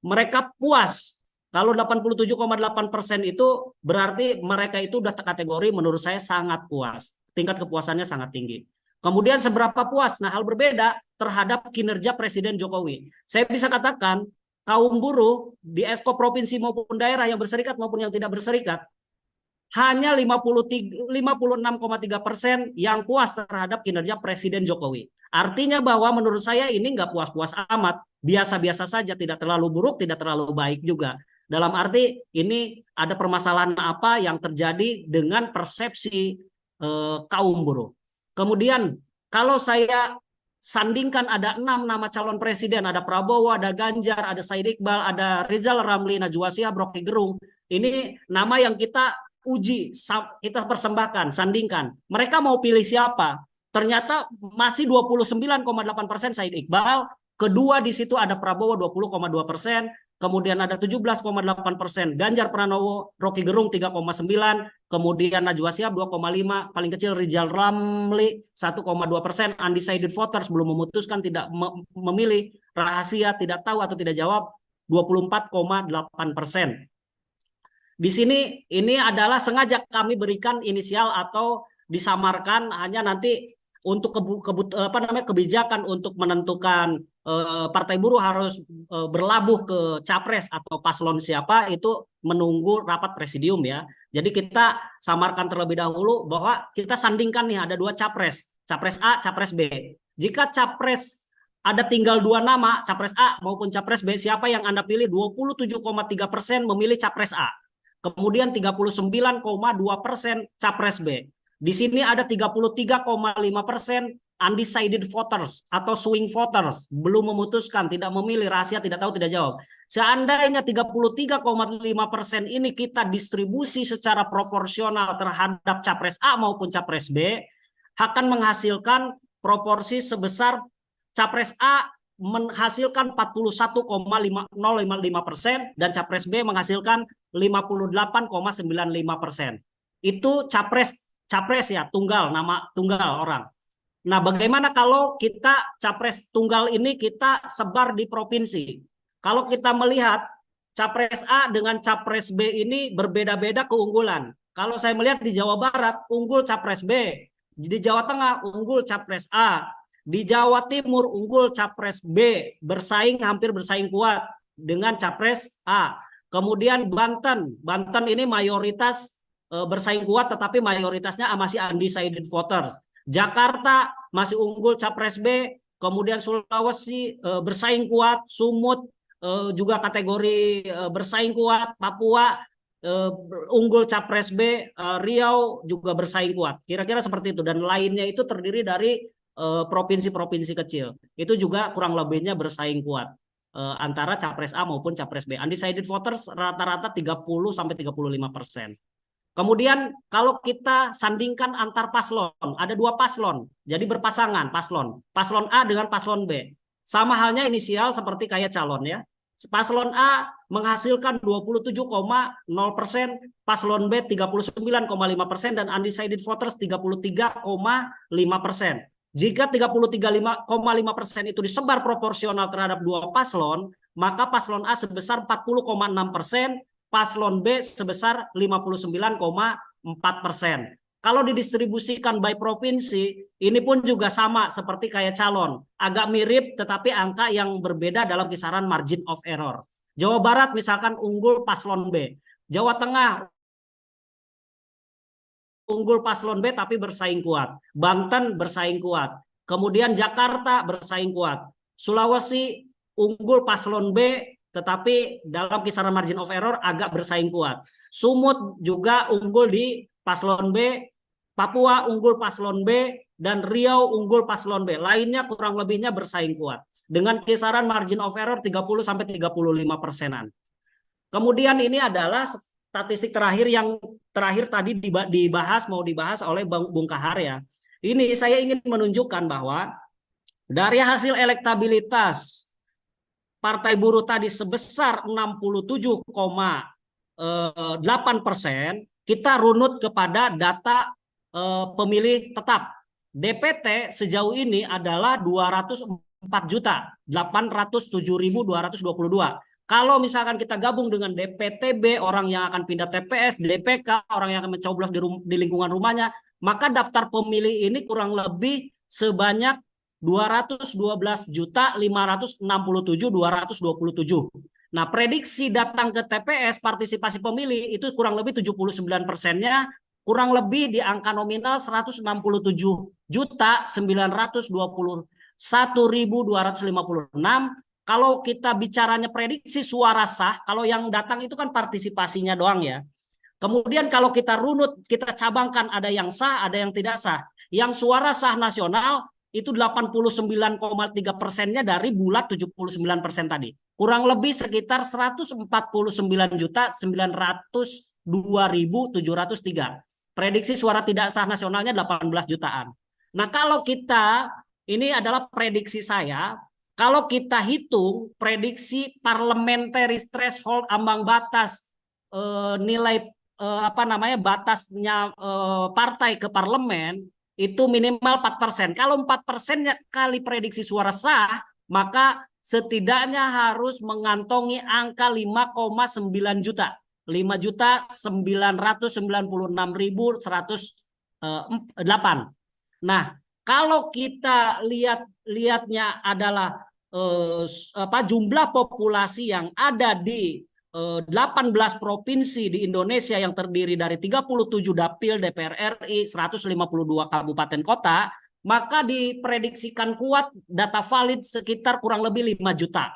mereka puas. Kalau 87,8% itu berarti mereka itu sudah kategori menurut saya sangat puas. Tingkat kepuasannya sangat tinggi. Kemudian seberapa puas? Nah, hal berbeda terhadap kinerja Presiden Jokowi. Saya bisa katakan kaum buruh di esko provinsi maupun daerah yang berserikat maupun yang tidak berserikat hanya 56,3% yang puas terhadap kinerja Presiden Jokowi. Artinya bahwa menurut saya ini nggak puas-puas amat, biasa-biasa saja, tidak terlalu buruk, tidak terlalu baik juga. Dalam arti ini ada permasalahan apa yang terjadi dengan persepsi kaum buruh. Kemudian kalau saya sandingkan ada 6 nama calon presiden, ada Prabowo, ada Ganjar, ada Said Iqbal, ada Rizal Ramli, Najwa Shihab, Rocky Gerung. Ini nama yang kita uji, kita persembahkan, sandingkan. Mereka mau pilih siapa? Ternyata masih 29,8% Said Iqbal, kedua di situ ada Prabowo 20,2%, kemudian ada 17,8% Ganjar Pranowo, Rocky Gerung 3,9%, kemudian Najwa Shihab 2,5%, paling kecil Rizal Ramli 1,2%, undecided voters belum memutuskan, tidak memilih, rahasia, tidak tahu atau tidak jawab 24,8%. Di sini ini adalah sengaja kami berikan inisial atau disamarkan hanya nanti untuk kebijakan untuk menentukan Partai Buruh harus berlabuh ke capres atau paslon siapa itu menunggu rapat presidium ya. Jadi kita samarkan terlebih dahulu bahwa kita sandingkan nih ada 2 capres, capres A, capres B. Jika capres ada tinggal 2 nama, capres A maupun capres B, siapa yang Anda pilih? 27,3% memilih capres A. Kemudian 39,2% capres B. Di sini ada 33,5% undecided voters atau swing voters, belum memutuskan, tidak memilih, rahasia, tidak tahu, tidak jawab. Seandainya 33,5% ini kita distribusi secara proporsional terhadap capres A maupun capres B, akan menghasilkan proporsi sebesar capres A menghasilkan 41,055% dan capres B menghasilkan 58,95%. Itu capres ya, nama tunggal orang. Nah, bagaimana kalau kita capres tunggal ini kita sebar di provinsi? Kalau kita melihat capres A dengan capres B ini berbeda-beda keunggulan. Kalau saya melihat di Jawa Barat unggul capres B, Di Jawa Tengah unggul Capres A, di Jawa Timur unggul Capres B, hampir bersaing kuat dengan Capres A. Kemudian Banten ini mayoritas bersaing kuat, tetapi mayoritasnya masih undecided voters. Jakarta masih unggul Capres B, kemudian Sulawesi bersaing kuat, Sumut juga kategori bersaing kuat, Papua unggul Capres B, Riau juga bersaing kuat. Kira-kira seperti itu. Dan lainnya itu terdiri dari provinsi-provinsi kecil. Itu juga kurang lebihnya bersaing kuat antara Capres A maupun Capres B. Undecided voters rata-rata 30-35%. Kemudian kalau kita sandingkan antar paslon, ada 2 paslon, jadi berpasangan paslon A dengan paslon B. Sama halnya inisial seperti kayak calon ya. Paslon A menghasilkan 27,0%, paslon B 39,5% dan undecided voters 33,5%. Jika 33,5% itu disebar proporsional terhadap 2 paslon, maka paslon A sebesar 40,6%, paslon B sebesar 59,4%. Kalau didistribusikan by provinsi, ini pun juga sama seperti kayak calon. Agak mirip tetapi angka yang berbeda dalam kisaran margin of error. Jawa Barat misalkan unggul paslon B. Jawa Tengah unggul paslon B tapi bersaing kuat. Banten bersaing kuat. Kemudian Jakarta bersaing kuat. Sulawesi unggul paslon B tetapi dalam kisaran margin of error agak bersaing kuat. Sumut juga unggul di paslon B, Papua unggul paslon B, dan Riau unggul paslon B. Lainnya kurang lebihnya bersaing kuat dengan kisaran margin of error 30-35%. Kemudian ini adalah statistik terakhir yang terakhir tadi mau dibahas oleh Bung Kahar ya. Ini saya ingin menunjukkan bahwa dari hasil elektabilitas Partai Buruh tadi sebesar 67,8%, kita runut kepada data pemilih tetap. DPT sejauh ini adalah 204.807.222. Kalau misalkan kita gabung dengan DPTB, orang yang akan pindah TPS, DPK, orang yang akan mencoblos di lingkungan rumahnya, maka daftar pemilih ini kurang lebih sebanyak 212.567.227. Nah, prediksi datang ke TPS partisipasi pemilih itu kurang lebih 79%-nya kurang lebih di angka nominal 167.921.256. Kalau kita bicaranya prediksi suara sah, kalau yang datang itu kan partisipasinya doang ya. Kemudian kalau kita runut, kita cabangkan ada yang sah, ada yang tidak sah. Yang suara sah nasional itu 89,3%-nya dari bulat 79% tadi. Kurang lebih sekitar 149.902.703. Prediksi suara tidak sah nasionalnya 18 jutaan. Nah, kalau kita, ini adalah prediksi saya, kalau kita hitung prediksi parliamentary threshold ambang batas nilai batasnya partai ke parlemen itu minimal 4%. Kalau 4%-nya kali prediksi suara sah, maka setidaknya harus mengantongi angka 5,9 juta. 5.996.108. Nah, kalau kita lihatnya adalah jumlah populasi yang ada di 18 provinsi di Indonesia yang terdiri dari 37 dapil DPR RI, 152 kabupaten kota, maka diprediksikan kuat data valid sekitar kurang lebih 5 juta.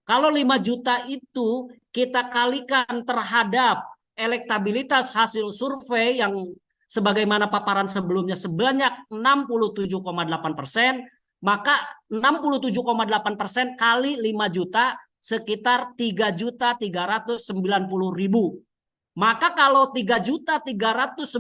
Kalau 5 juta itu kita kalikan terhadap elektabilitas hasil survei yang sebagaimana paparan sebelumnya sebanyak 67,8%, maka 67,8% kali 5 juta sekitar 3.390.000. Maka kalau 3.390.000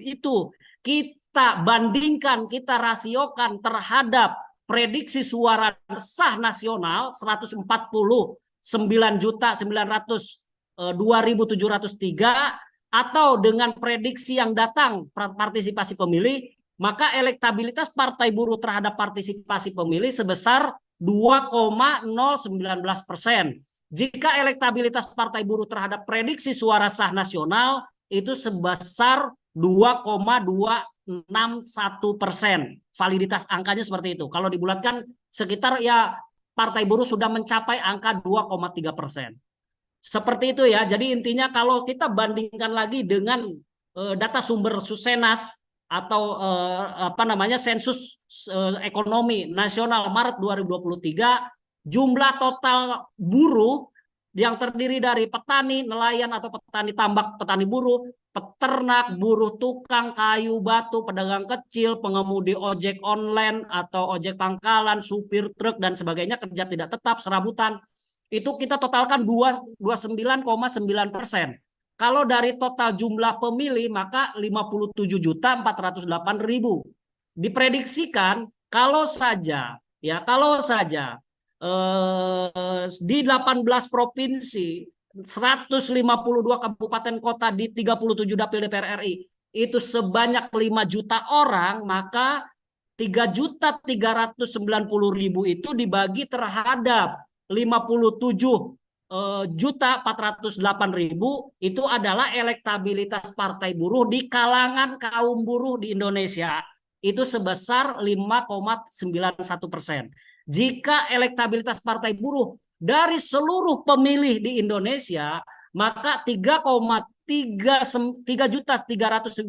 itu kita bandingkan, kita rasiokan terhadap prediksi suara sah nasional 149.902.703 atau dengan prediksi yang datang partisipasi pemilih, maka elektabilitas Partai Buruh terhadap partisipasi pemilih sebesar 2,019%. Jika elektabilitas Partai Buruh terhadap prediksi suara sah nasional itu sebesar 2,2 2,61%. Validitas angkanya seperti itu. Kalau dibulatkan sekitar ya Partai Buruh sudah mencapai angka 2,3%. Seperti itu ya. Jadi intinya kalau kita bandingkan lagi dengan data sumber Susenas atau sensus ekonomi nasional Maret 2023, jumlah total buruh yang terdiri dari petani, nelayan atau petani tambak, petani buruh, peternak, buruh tukang, kayu, batu, pedagang kecil, pengemudi ojek online atau ojek pangkalan, supir truk dan sebagainya, kerja tidak tetap, serabutan, itu kita totalkan 29,9%. Kalau dari total jumlah pemilih maka 57.408.000. Diprediksikan kalau saja di 18 provinsi, 152 kabupaten kota di 37 dapil DPR RI itu sebanyak 5 juta orang, maka 3.390.000 itu dibagi terhadap 57.408.000 itu adalah elektabilitas Partai Buruh di kalangan kaum buruh di Indonesia itu sebesar 5,91%. Jika elektabilitas Partai Buruh dari seluruh pemilih di Indonesia, maka 3,3 juta 390.000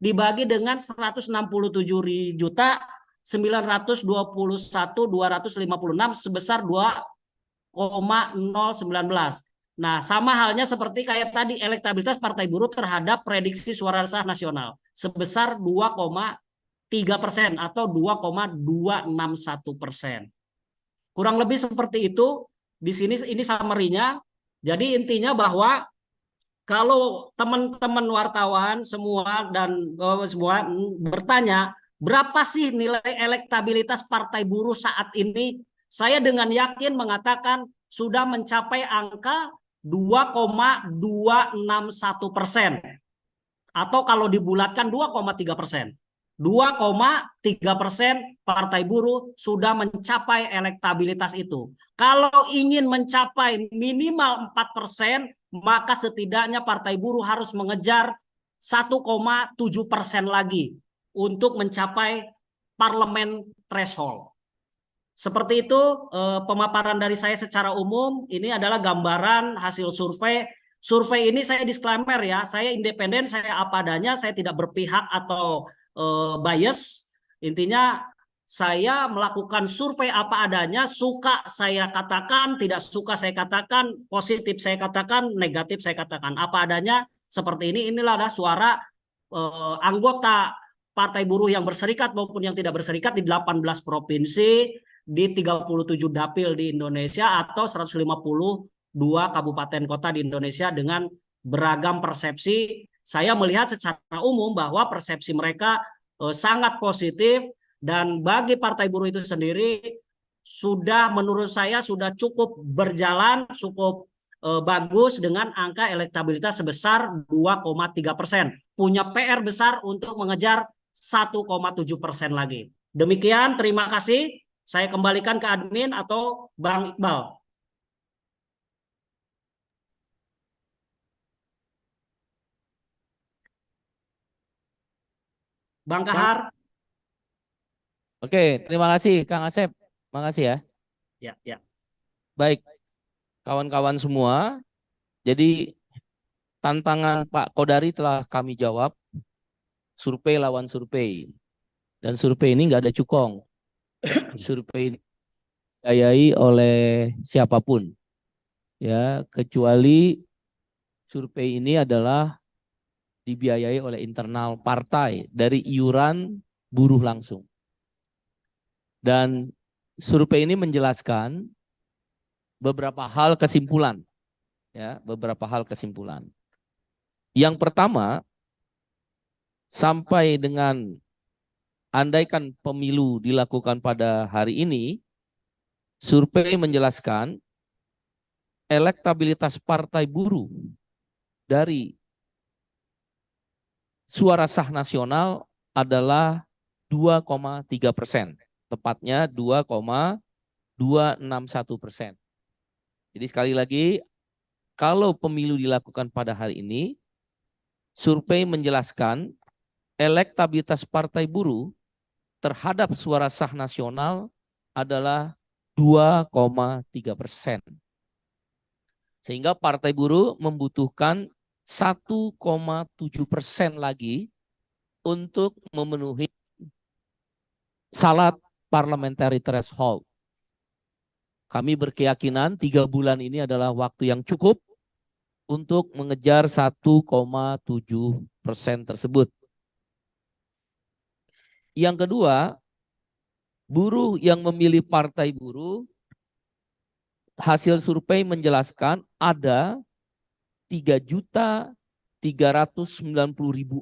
dibagi dengan 167.921.256 sebesar 2,019. Nah, sama halnya seperti kayak tadi elektabilitas Partai Buruh terhadap prediksi suara sah nasional sebesar 2,3% atau 2,261%. Kurang lebih seperti itu. Di sini ini summary-nya. Jadi intinya bahwa kalau teman-teman wartawan semua dan semua bertanya berapa sih nilai elektabilitas Partai Buruh saat ini, saya dengan yakin mengatakan sudah mencapai angka 2,261%. Atau kalau dibulatkan 2,3%. 2,3% Partai Buruh sudah mencapai elektabilitas itu. Kalau ingin mencapai minimal 4%, maka setidaknya Partai Buruh harus mengejar 1,7% lagi untuk mencapai parlemen threshold. Seperti itu pemaparan dari saya secara umum. Ini adalah gambaran hasil survei. Survei ini saya disclaimer ya, saya independen, saya apa adanya, saya tidak berpihak atau bias. Intinya saya melakukan survei apa adanya, suka saya katakan, tidak suka saya katakan, positif saya katakan, negatif saya katakan, apa adanya seperti ini. Inilah suara anggota Partai Buruh yang berserikat maupun yang tidak berserikat di 18 provinsi, di 37 dapil di Indonesia atau 152 kabupaten kota di Indonesia dengan beragam persepsi. Saya melihat secara umum bahwa persepsi mereka sangat positif, dan bagi Partai Buruh itu sendiri sudah menurut saya sudah cukup berjalan, cukup bagus dengan angka elektabilitas sebesar 2,3%. Punya PR besar untuk mengejar 1,7% lagi. Demikian, terima kasih. Saya kembalikan ke admin atau Bang Iqbal. Bang Kahar. Oke, terima kasih Kang Asep. Makasih ya. Ya. Baik, kawan-kawan semua. Jadi tantangan Pak Kodari telah kami jawab. Survei lawan survei. Dan survei ini nggak ada cukong. Survei ini dibiayai oleh siapapun. Ya, kecuali survei ini adalah dibiayai oleh internal partai dari iuran buruh langsung. Dan survei ini menjelaskan beberapa hal kesimpulan. Ya, beberapa hal kesimpulan. Yang pertama, sampai dengan andaikan pemilu dilakukan pada hari ini, survei menjelaskan elektabilitas Partai Buruh dari suara sah nasional adalah 2,3%. Tepatnya 2,261%. Jadi sekali lagi, kalau pemilu dilakukan pada hari ini, survei menjelaskan elektabilitas Partai Buruh terhadap suara sah nasional adalah 2,3%. Sehingga Partai Buruh membutuhkan 1,7% lagi untuk memenuhi syarat parliamentary threshold. Kami berkeyakinan 3 bulan ini adalah waktu yang cukup untuk mengejar 1,7% tersebut. Yang kedua, buruh yang memilih Partai Buruh, hasil survei menjelaskan ada 3.390.000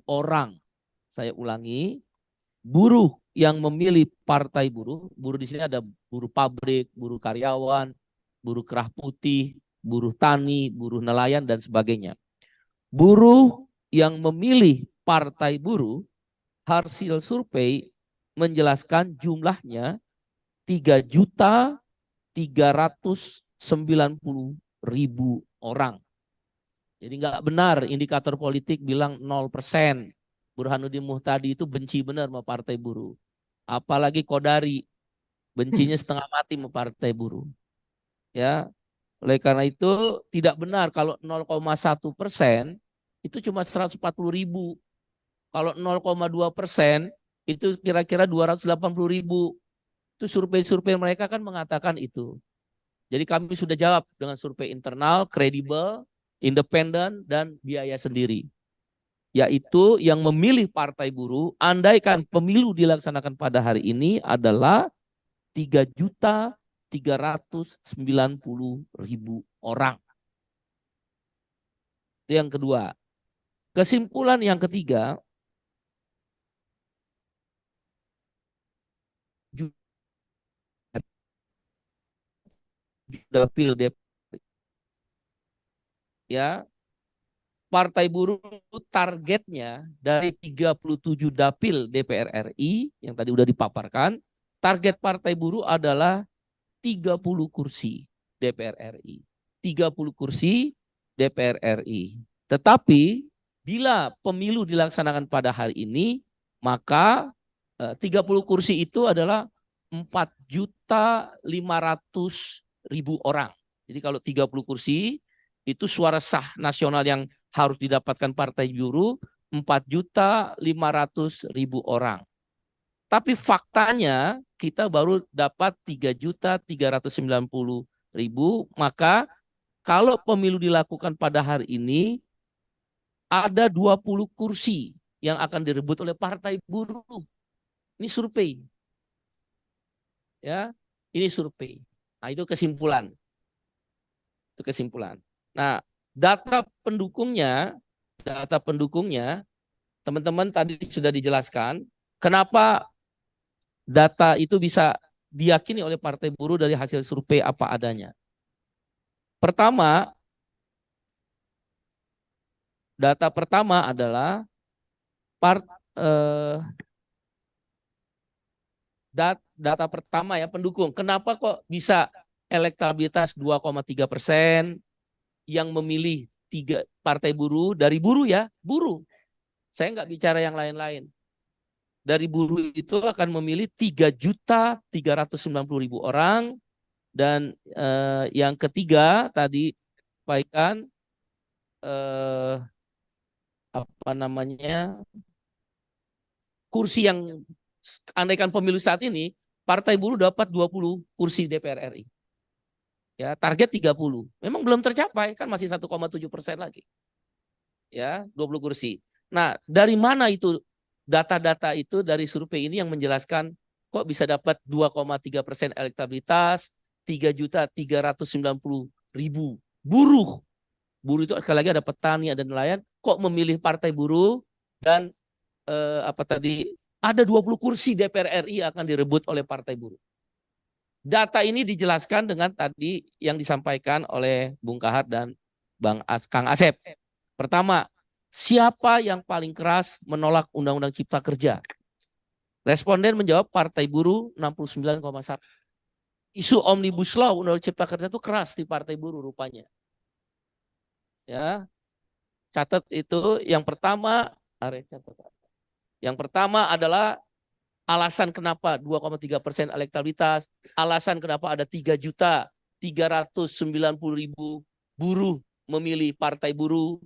orang. Saya ulangi, buruh yang memilih Partai Buruh, buruh di sini ada buruh pabrik, buruh karyawan, buruh kerah putih, buruh tani, buruh nelayan, dan sebagainya. Buruh yang memilih Partai Buruh, hasil survei menjelaskan jumlahnya 3.390.000 orang. Jadi nggak benar indikator politik bilang 0%. Burhanuddin Muhtadi itu benci benar sama Partai Buruh. Apalagi Kodari, bencinya setengah mati sama Partai Buruh. Ya, oleh karena itu tidak benar kalau 0,1% itu cuma 140.000. Kalau 0,2% itu kira-kira 280.000. Itu survei-survei mereka kan mengatakan itu. Jadi kami sudah jawab dengan survei internal, kredibel, independen, dan biaya sendiri. Yaitu yang memilih Partai Buruh, andaikan pemilu dilaksanakan pada hari ini adalah 3.390.000 orang. Itu yang kedua. Kesimpulan yang ketiga, dapil ya, Partai Buruh targetnya dari 37 dapil DPR RI yang tadi udah dipaparkan, target Partai Buruh adalah 30 kursi DPR RI. 30 kursi DPR RI. Tetapi bila pemilu dilaksanakan pada hari ini, maka 30 kursi itu adalah 4.500.000 orang. Jadi kalau 30 kursi itu suara sah nasional yang harus didapatkan Partai Buruh 4.500.000 orang. Tapi faktanya kita baru dapat 3.390.000. Maka kalau pemilu dilakukan pada hari ini ada 20 kursi yang akan direbut oleh Partai Buruh. Ini survei. Ya, ini survei. Nah, itu kesimpulan. Itu kesimpulan. Nah, data pendukungnya, teman-teman tadi sudah dijelaskan kenapa data itu bisa diyakini oleh Partai Buruh dari hasil survei apa adanya. Pertama, data pertama adalah data pertama ya pendukung. Kenapa kok bisa elektabilitas 2,3%? Yang memilih Partai Buruh dari buruh ya, buruh. Saya nggak bicara yang lain-lain. Dari buruh itu akan memilih 3.390.000 orang. Dan yang ketiga tadi sampaikan apa namanya, kursi yang andaikan pemilu saat ini Partai Buruh dapat 20 kursi DPR RI. Ya, target 30. Memang belum tercapai, kan masih 1,7% lagi. Ya, 20 kursi. Nah, dari mana itu data-data itu dari survei ini yang menjelaskan kok bisa dapat 2,3% elektabilitas, 3.390.000 buruh. Buruh itu sekali lagi ada petani, ada nelayan, kok memilih Partai Buruh dan ada 20 kursi DPR RI akan direbut oleh Partai Buruh. Data ini dijelaskan dengan tadi yang disampaikan oleh Bung Kahar dan Kang Asep. Pertama, siapa yang paling keras menolak Undang-Undang Cipta Kerja? Responden menjawab Partai Buruh 69,1. Isu Omnibus Law Undang-Undang Cipta Kerja itu keras di Partai Buruh rupanya. Ya, catat itu yang pertama, catat. Yang pertama adalah alasan kenapa 2,3% elektabilitas, alasan kenapa ada 3.390.000 buruh memilih Partai Buruh,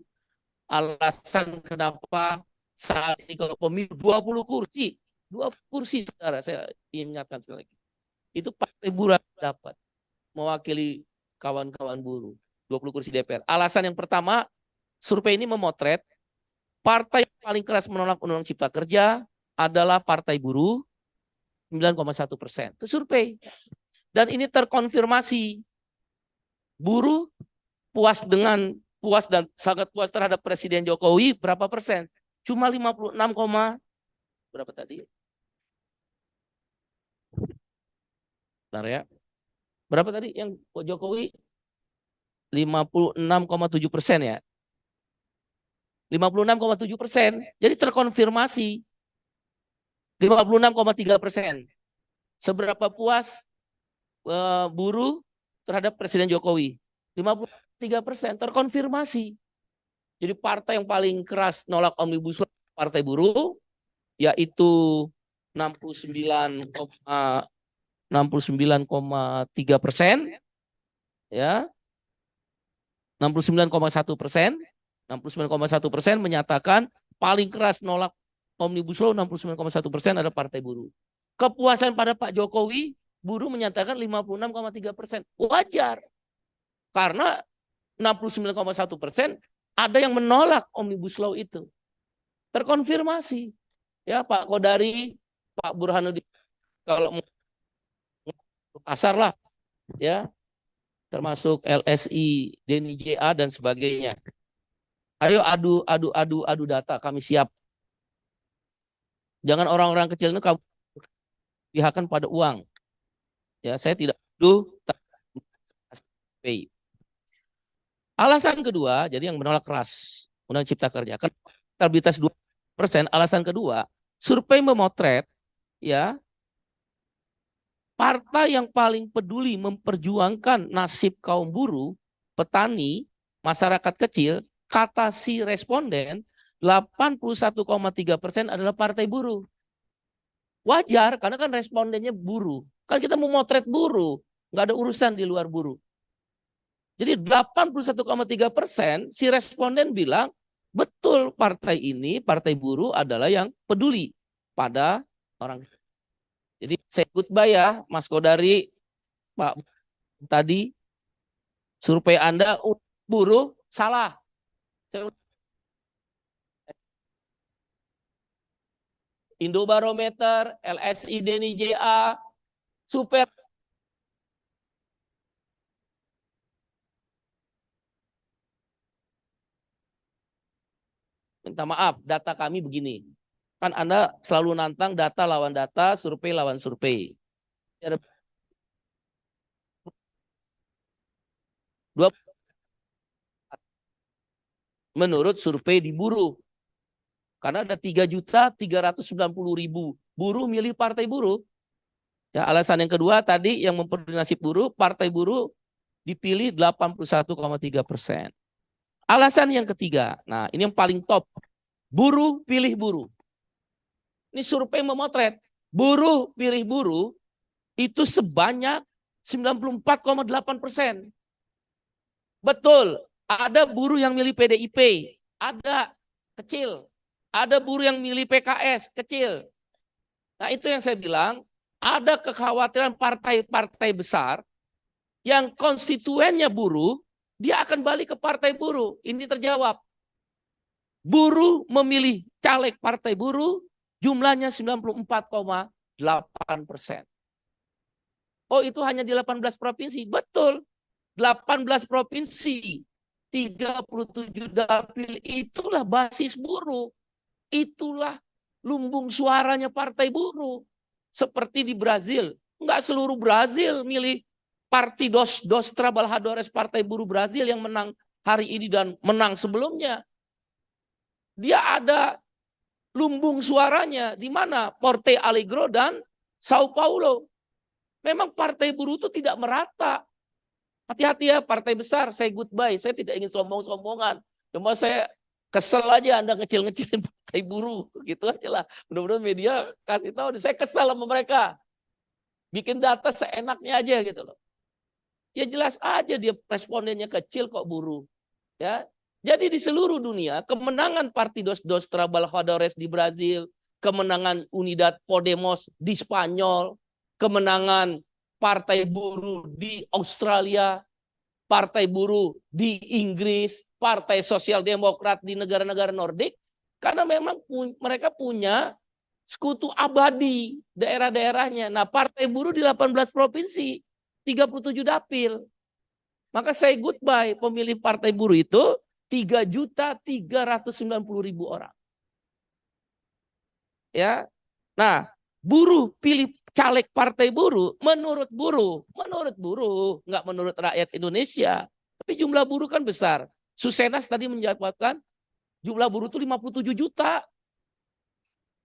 alasan kenapa saat ini kalau pemilu 20 kursi saudara, saya ingatkan sekali lagi. Itu Partai Buruh dapat mewakili kawan-kawan buruh, 20 kursi DPR. Alasan yang pertama, survei ini memotret partai yang paling keras menolak Undang-Undang Cipta Kerja adalah Partai Buruh, 9,1%. Itu survei. Dan ini terkonfirmasi. Buruh puas dan sangat puas terhadap Presiden Jokowi berapa persen? Cuma 56, berapa tadi? Bentar ya. Berapa tadi yang Jokowi? 56,7% ya. 56,7%. Jadi terkonfirmasi 56,3%. Seberapa puas buruh terhadap Presiden Jokowi? 53% terkonfirmasi. Jadi partai yang paling keras nolak Omnibus Law Partai Buruh, yaitu 69,3%, ya, 69,1%, 69,1% menyatakan paling keras nolak Omnibus Law, 69,1% ada Partai Buruh. Kepuasan pada Pak Jokowi, buruh menyatakan 56,3%. Wajar. Karena 69,1% ada yang menolak Omnibus Law itu. Terkonfirmasi. Ya, Pak Kodari, Pak Burhanuddin, kalau kasar lah, ya, termasuk LSI, Denny JA dan sebagainya. Ayo adu data, kami siap. Jangan orang-orang kecil itu kamu pihakkan pada uang. Ya, saya tidak perlu. Alasan kedua, jadi yang menolak keras Undang Cipta Kerja, kan elektabilitas 2%. Alasan kedua, survei memotret ya partai yang paling peduli memperjuangkan nasib kaum buruh, petani, masyarakat kecil. Kata si responden 81,3% adalah Partai Buruh. Wajar, karena kan respondennya buruh. Kan kita mau motret buruh, nggak ada urusan di luar buruh. Jadi 81,3% si responden bilang betul partai ini, Partai Buruh adalah yang peduli pada orang. Jadi saya goodbye ya Mas Kodari, Pak tadi survei Anda buruh salah. Indobarometer, LSI, Denny JA, super. Minta maaf, data kami begini. Kan Anda selalu nantang data lawan data, survei lawan survei. Menurut survei di buruh. Karena ada 3.390.000 buruh milih Partai Buruh. Ya, alasan yang kedua tadi yang memperoleh nasib buruh, Partai Buruh dipilih 81,3%. Alasan yang ketiga, nah ini yang paling top. Buruh pilih buruh. Ini survei memotret. Buruh pilih buruh itu sebanyak 94,8%. Betul, ada buruh yang milih PDIP, ada kecil. Ada buruh yang milih PKS, kecil. Nah itu yang saya bilang, ada kekhawatiran partai-partai besar yang konstituennya buruh, dia akan balik ke Partai Buruh. Ini terjawab. Buruh memilih caleg Partai Buruh, jumlahnya 94,8%. Oh itu hanya di 18 provinsi. Betul, 18 provinsi, 37 dapil, itulah basis buruh. Itulah lumbung suaranya Partai Buruh. Seperti di Brazil. Enggak seluruh Brazil milih Partidos dos Trabalhadores Partai Buruh Brazil yang menang hari ini dan menang sebelumnya. Dia ada lumbung suaranya di mana? Porto Alegre dan Sao Paulo. Memang Partai Buruh itu tidak merata. Hati-hati ya partai besar, saya goodbye. Saya tidak ingin sombong-sombongan. Cuma saya Kesel aja Anda ngecil-ngecilin partai buruh, gitu aja lah. Mudah-mudahan media kasih tahu, saya kesel sama mereka. Bikin data seenaknya aja gitu loh. Ya jelas aja dia respondennya kecil kok buruh. Ya. Jadi di seluruh dunia, kemenangan Partidos dos Trabalhadores di Brazil, kemenangan Unidad Podemos di Spanyol, kemenangan Partai Buruh di Australia, Partai Buruh di Inggris, Partai Sosial Demokrat di negara-negara Nordik, karena memang mereka punya sekutu abadi daerah-daerahnya. Nah, Partai Buruh di 18 provinsi, 37 dapil. Maka say goodbye pemilih Partai Buruh itu 3.390.000 orang. Ya. Nah, buruh pilih caleg Partai Buruh menurut buruh, nggak menurut rakyat Indonesia. Tapi jumlah buruh kan besar. Susenas tadi menjawabkan jumlah buruh itu 57 juta.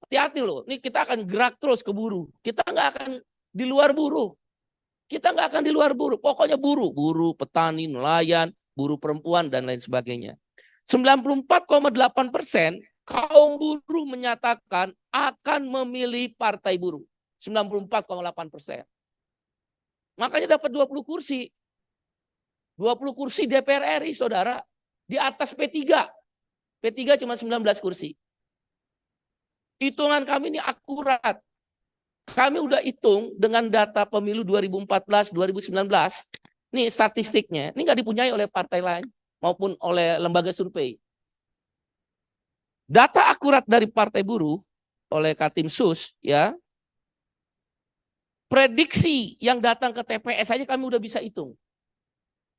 Hati-hati loh, ini kita akan gerak terus ke buruh. Kita nggak akan di luar buruh. Kita nggak akan di luar buruh. Pokoknya buruh, petani, nelayan, buruh perempuan, dan lain sebagainya. 94,8% kaum buruh menyatakan akan memilih Partai Buruh. 94,8%. Makanya dapat 20 kursi. 20 kursi DPR RI, saudara. Di atas P3. P3 cuma 19 kursi. Hitungan kami ini akurat. Kami udah hitung dengan data pemilu 2014, 2019. Ini statistiknya. Ini nggak dipunyai oleh partai lain maupun oleh lembaga survei. Data akurat dari Partai Buruh oleh Katimsus, ya. Prediksi yang datang ke TPS aja kami udah bisa hitung.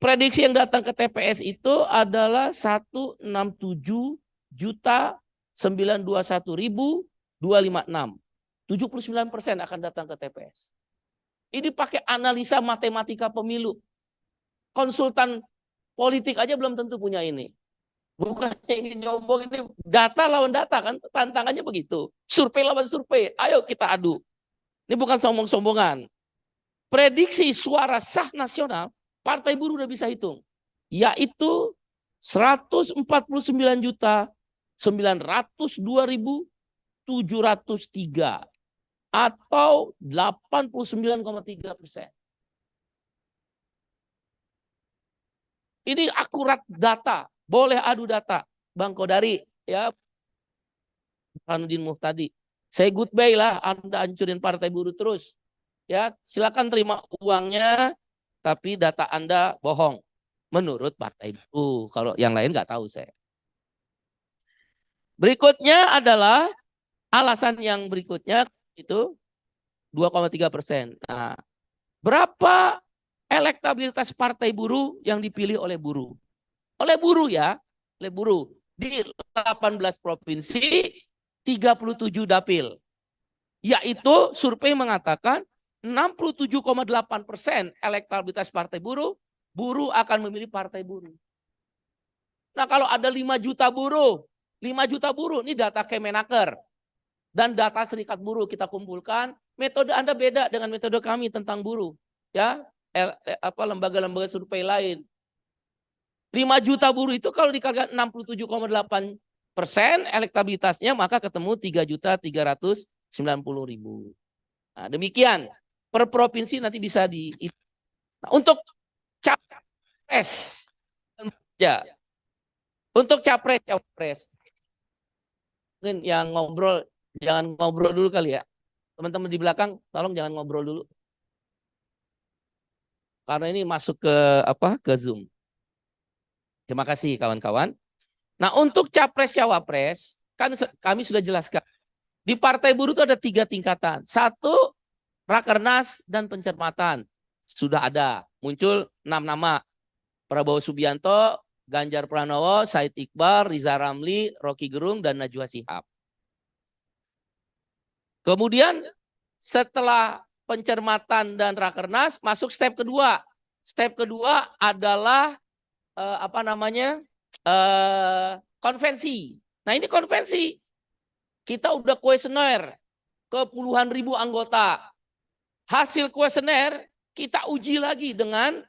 Prediksi yang datang ke TPS itu adalah 167.921.256. 79% akan datang ke TPS. Ini pakai analisa matematika pemilu. Konsultan politik aja belum tentu punya ini. Bukan ini nyombong, ini data lawan data kan, tantangannya begitu. Survei lawan survei, ayo kita adu. Ini bukan sombong-sombongan. Prediksi suara sah nasional, Partai Buruh udah bisa hitung. Yaitu 149.902.703 atau 89,3%. Ini akurat data, boleh adu data. Bang Kodari, ya, Hanuddin Muhtadi, saya goodbye lah, Anda hancurin Partai Buruh terus. Ya, silakan terima uangnya, tapi data Anda bohong. Menurut Partai Buruh, kalau yang lain nggak tahu saya. Berikutnya adalah alasan yang berikutnya itu 2,3%. Nah, berapa elektabilitas Partai Buruh yang dipilih oleh buruh? Oleh buruh ya, oleh buruh. Di 18 provinsi, 37 dapil. Yaitu survei mengatakan 67,8% elektabilitas Partai Buruh, buruh akan memilih Partai Buruh. Nah, kalau ada 5 juta buruh, ini data Kemenaker dan data Serikat Buruh kita kumpulkan, metode Anda beda dengan metode kami tentang buruh. Ya, lembaga-lembaga survei lain. 5 juta buruh itu kalau dikalikan 67,8% elektabilitasnya, maka ketemu 3.390.000. Nah, demikian. Per provinsi nanti bisa di. Nah, untuk capres, ya. Untuk capres, mungkin yang ngobrol, jangan ngobrol dulu kali ya. Teman-teman di belakang, tolong jangan ngobrol dulu. Karena ini masuk ke Zoom. Terima kasih kawan-kawan. Nah, untuk capres-cawapres, kan kami sudah jelaskan. Di Partai Buruh itu ada 3 tingkatan. 1, Rakernas dan pencermatan. Sudah ada, muncul 6 nama. Prabowo Subianto, Ganjar Pranowo, Said Iqbal, Riza Ramli, Rocky Gerung, dan Najwa Shihab. Kemudian setelah pencermatan dan Rakernas, masuk step kedua. Step kedua adalah konvensi. Nah, ini konvensi. Kita udah kuesioner ke puluhan ribu anggota. Hasil kuesioner kita uji lagi dengan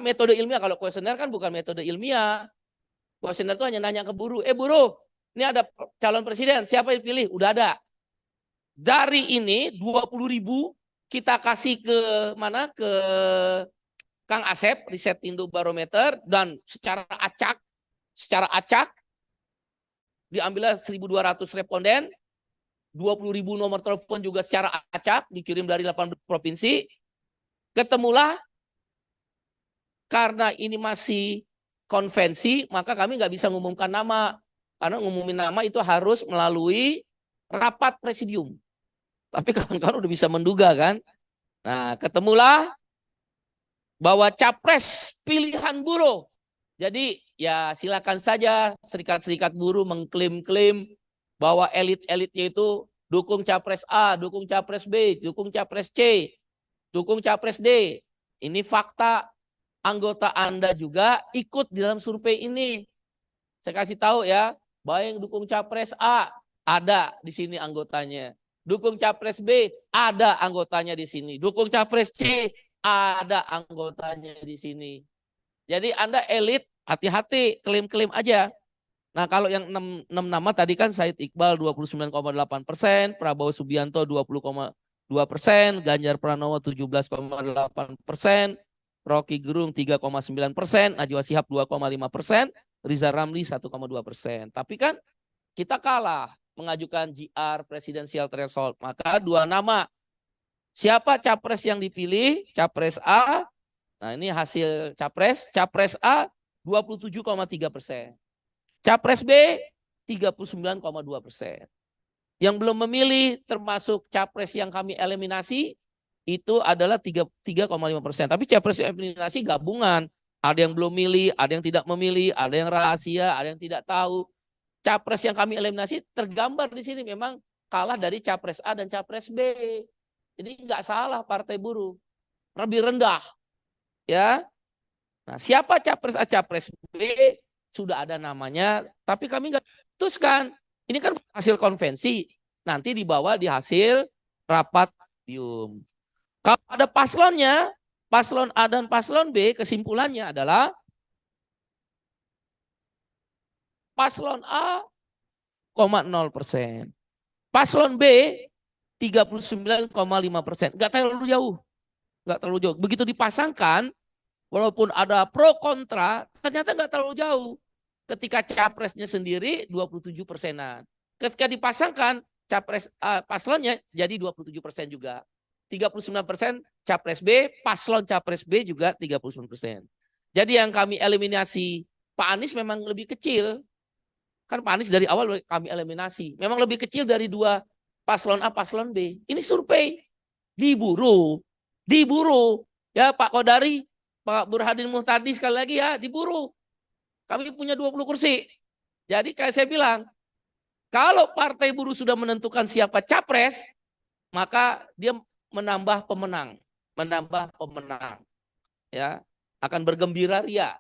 metode ilmiah. Kalau kuesioner kan bukan metode ilmiah. Kuesioner itu hanya nanya ke buruh, buruh, ini ada calon presiden, siapa yang dipilih? Udah ada. Dari ini 20.000 kita kasih ke mana? Ke Kang Asep, riset Indo Barometer, dan secara acak diambillah 1.200 responden, 20.000 nomor telepon juga secara acak dikirim dari 8 provinsi. Ketemulah, karena ini masih konvensi, maka kami nggak bisa mengumumkan nama. Karena ngumumin nama itu harus melalui rapat presidium. Tapi kawan-kawan udah bisa menduga kan. Nah, ketemulah bahwa capres pilihan buruh. Jadi ya silakan saja serikat-serikat buruh mengklaim-klaim bahwa elit-elitnya itu dukung capres A, dukung capres B, dukung capres C, dukung capres D. Ini fakta. Anggota Anda juga ikut di dalam survei ini. Saya kasih tahu ya, bahwa yang dukung capres A ada di sini anggotanya. Dukung capres B ada anggotanya di sini. Dukung capres C ada anggotanya di sini. Jadi Anda elit, hati-hati, klaim-klaim aja. Nah, kalau yang 6 nama tadi kan Said Iqbal 29,8%, Prabowo Subianto 20,2%, Ganjar Pranowo 17,8%, Rocky Gerung 3,9%, Najwa Shihab 2,5%, Riza Ramli 1,2%. Tapi kan kita kalah mengajukan JR Presidential Threshold. Maka 2 nama. Siapa capres yang dipilih? Capres A. Nah, ini hasil capres. Capres A 27,3%. Capres B 39,2%. Yang belum memilih termasuk capres yang kami eliminasi itu adalah 3,5%. Tapi capres eliminasi gabungan. Ada yang belum milih, ada yang tidak memilih, ada yang rahasia, ada yang tidak tahu. Capres yang kami eliminasi tergambar di sini memang kalah dari capres A dan capres B. Jadi nggak salah Partai Buruh. Lebih rendah. Ya. Nah, siapa capres A, capres B sudah ada namanya, tapi kami nggak putuskan. Ini kan hasil konvensi. Nanti dibawa di hasil rapat presidium. Kalau ada paslonnya, paslon A dan paslon B, kesimpulannya adalah paslon A 0,0%. Paslon B 39,5%. Nggak terlalu jauh. Nggak terlalu jauh. Begitu dipasangkan, walaupun ada pro kontra, ternyata nggak terlalu jauh. Ketika capresnya sendiri 27%-an. Ketika dipasangkan, capres paslonnya jadi 27% juga. 39% capres B, paslon capres B juga 39%. Jadi yang kami eliminasi Pak Anies memang lebih kecil. Kan Pak Anies dari awal kami eliminasi. Memang lebih kecil dari 2 paslon A, paslon B. Ini survei. Diburu. Diburu. Ya Pak Kodari, Pak Burhanuddin Muhtadi sekali lagi ya, diburu. Kami punya 20 kursi. Jadi kayak saya bilang, kalau Partai Buruh sudah menentukan siapa capres, maka dia menambah pemenang, ya, akan bergembira ria.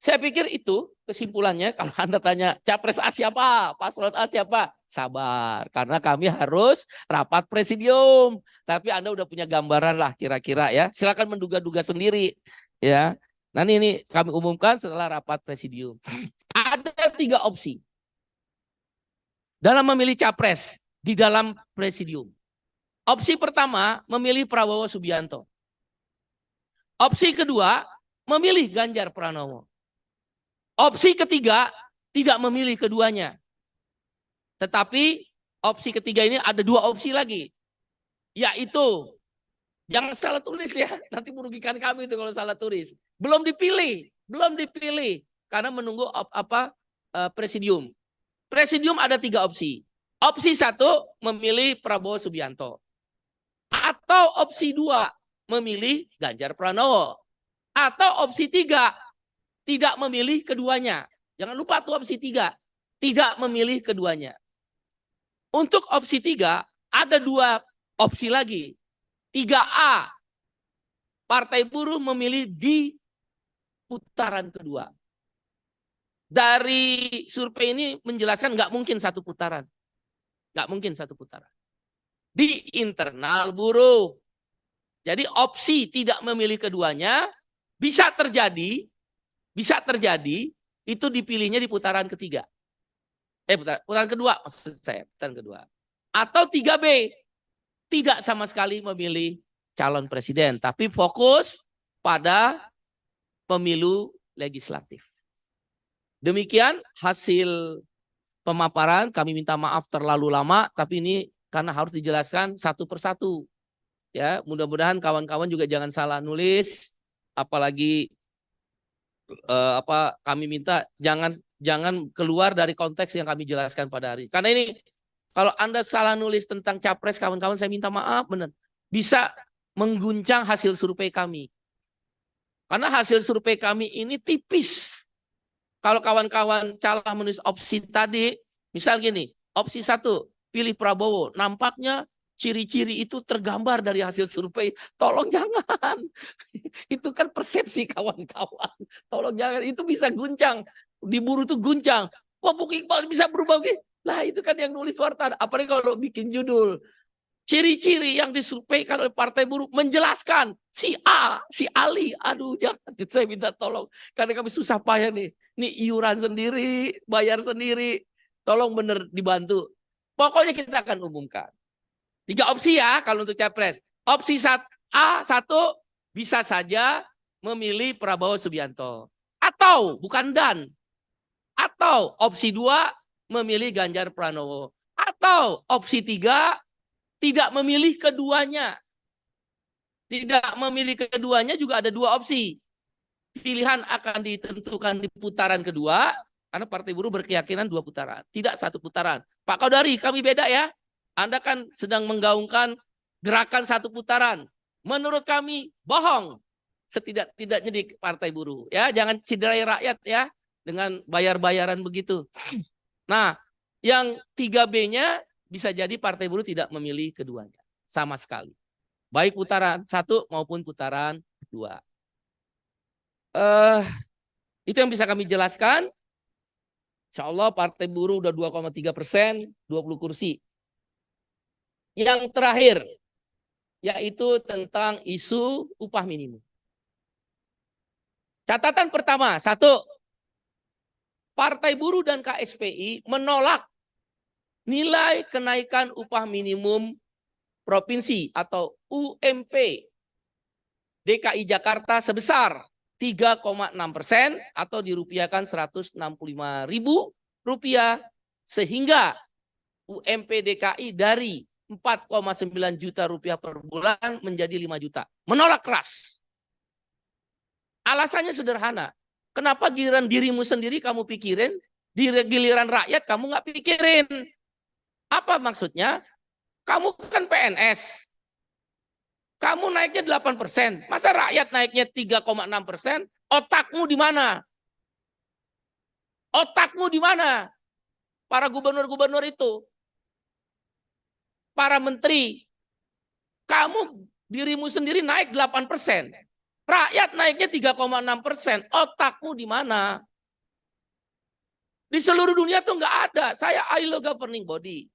Saya pikir itu kesimpulannya. Kalau Anda tanya capres A siapa, paslon A siapa, sabar, karena kami harus rapat presidium. Tapi Anda udah punya gambaran lah kira-kira ya. Silakan menduga-duga sendiri ya. Nanti ini kami umumkan setelah rapat presidium. Ada 3 opsi dalam memilih capres di dalam presidium. Opsi pertama, memilih Prabowo Subianto. Opsi kedua, memilih Ganjar Pranowo. Opsi ketiga, tidak memilih keduanya. Tetapi opsi ketiga ini ada 2 opsi lagi. Yaitu, jangan salah tulis ya, nanti merugikan kami itu kalau salah tulis. Belum dipilih. Karena menunggu presidium. Presidium ada 3 opsi. Opsi 1, memilih Prabowo Subianto. Atau opsi 2, memilih Ganjar Pranowo. Atau opsi 3, tidak memilih keduanya. Jangan lupa tuh opsi 3, tidak memilih keduanya. Untuk opsi 3, ada 2 opsi lagi. 3A, Partai Buruh memilih di putaran kedua. Dari survei ini menjelaskan nggak mungkin 1 putaran. Nggak mungkin 1 putaran. Di internal buruh. Jadi opsi tidak memilih keduanya bisa terjadi bisa terjadi itu dipilihnya di putaran ketiga. Putaran kedua maksud saya, putaran kedua. Atau 3B, tidak sama sekali memilih calon presiden, tapi fokus pada pemilu legislatif. Demikian hasil pemaparan, kami minta maaf terlalu lama, tapi ini karena harus dijelaskan satu persatu. Ya, mudah-mudahan kawan-kawan juga jangan salah nulis, apalagi kami minta jangan keluar dari konteks yang kami jelaskan pada hari. Karena ini kalau Anda salah nulis tentang capres, kawan-kawan saya minta maaf benar. Bisa mengguncang hasil survei kami. Karena hasil survei kami ini tipis. Kalau kawan-kawan salah menulis opsi tadi, misal gini, opsi 1, pilih Prabowo. Nampaknya ciri-ciri itu tergambar dari hasil survei. Tolong jangan. Itu kan persepsi kawan-kawan. Tolong jangan. Itu bisa guncang. Diburu tuh guncang. Kok Bung Iqbal bisa berubah begini? Lah itu kan yang nulis wartawan. Apalagi kalau bikin judul. Ciri-ciri yang disurveikan oleh Partai Buruh menjelaskan. Si A, si Ali. Aduh jangan. Saya minta tolong. Karena kami susah payah nih. Ini iuran sendiri. Bayar sendiri. Tolong bener dibantu. Pokoknya kita akan umumkan. 3 opsi ya kalau untuk capres. Opsi A1 bisa saja memilih Prabowo Subianto. Atau bukan dan. Atau opsi 2 memilih Ganjar Pranowo. Atau opsi 3 tidak memilih keduanya. Tidak memilih keduanya juga ada 2 opsi. Pilihan akan ditentukan di putaran kedua. Karena Partai Buruh berkeyakinan 2 putaran. Tidak 1 putaran. Pak Kaudari, kami beda ya. Anda kan sedang menggaungkan gerakan 1 putaran. Menurut kami bohong. Setidak-tidaknya di Partai Buruh. Ya, jangan cederai rakyat ya dengan bayar-bayaran begitu. Nah, yang 3B-nya bisa jadi Partai Buruh tidak memilih keduanya sama sekali. Baik putaran 1 maupun putaran 2. Itu yang bisa kami jelaskan. Insya Allah Partai Buruh udah 2,3%, 20 kursi. Yang terakhir, yaitu tentang isu upah minimum. Catatan pertama, 1, Partai Buruh dan KSPI menolak nilai kenaikan upah minimum provinsi atau UMP DKI Jakarta sebesar 3,6% atau dirupiahkan Rp165.000 sehingga UMP DKI dari 4,9 juta rupiah per bulan menjadi 5 juta. Menolak keras. Alasannya sederhana. Kenapa giliran dirimu sendiri kamu pikirin, giliran rakyat kamu nggak pikirin? Apa maksudnya? Kamu kan PNS. Kamu naiknya 8%. Masa rakyat naiknya 3,6%? Otakmu di mana? Otakmu di mana? Para gubernur-gubernur itu. Para menteri. Kamu dirimu sendiri naik 8%. Rakyat naiknya 3,6%. Otakmu di mana? Di seluruh dunia tuh nggak ada. Saya ILO governing body.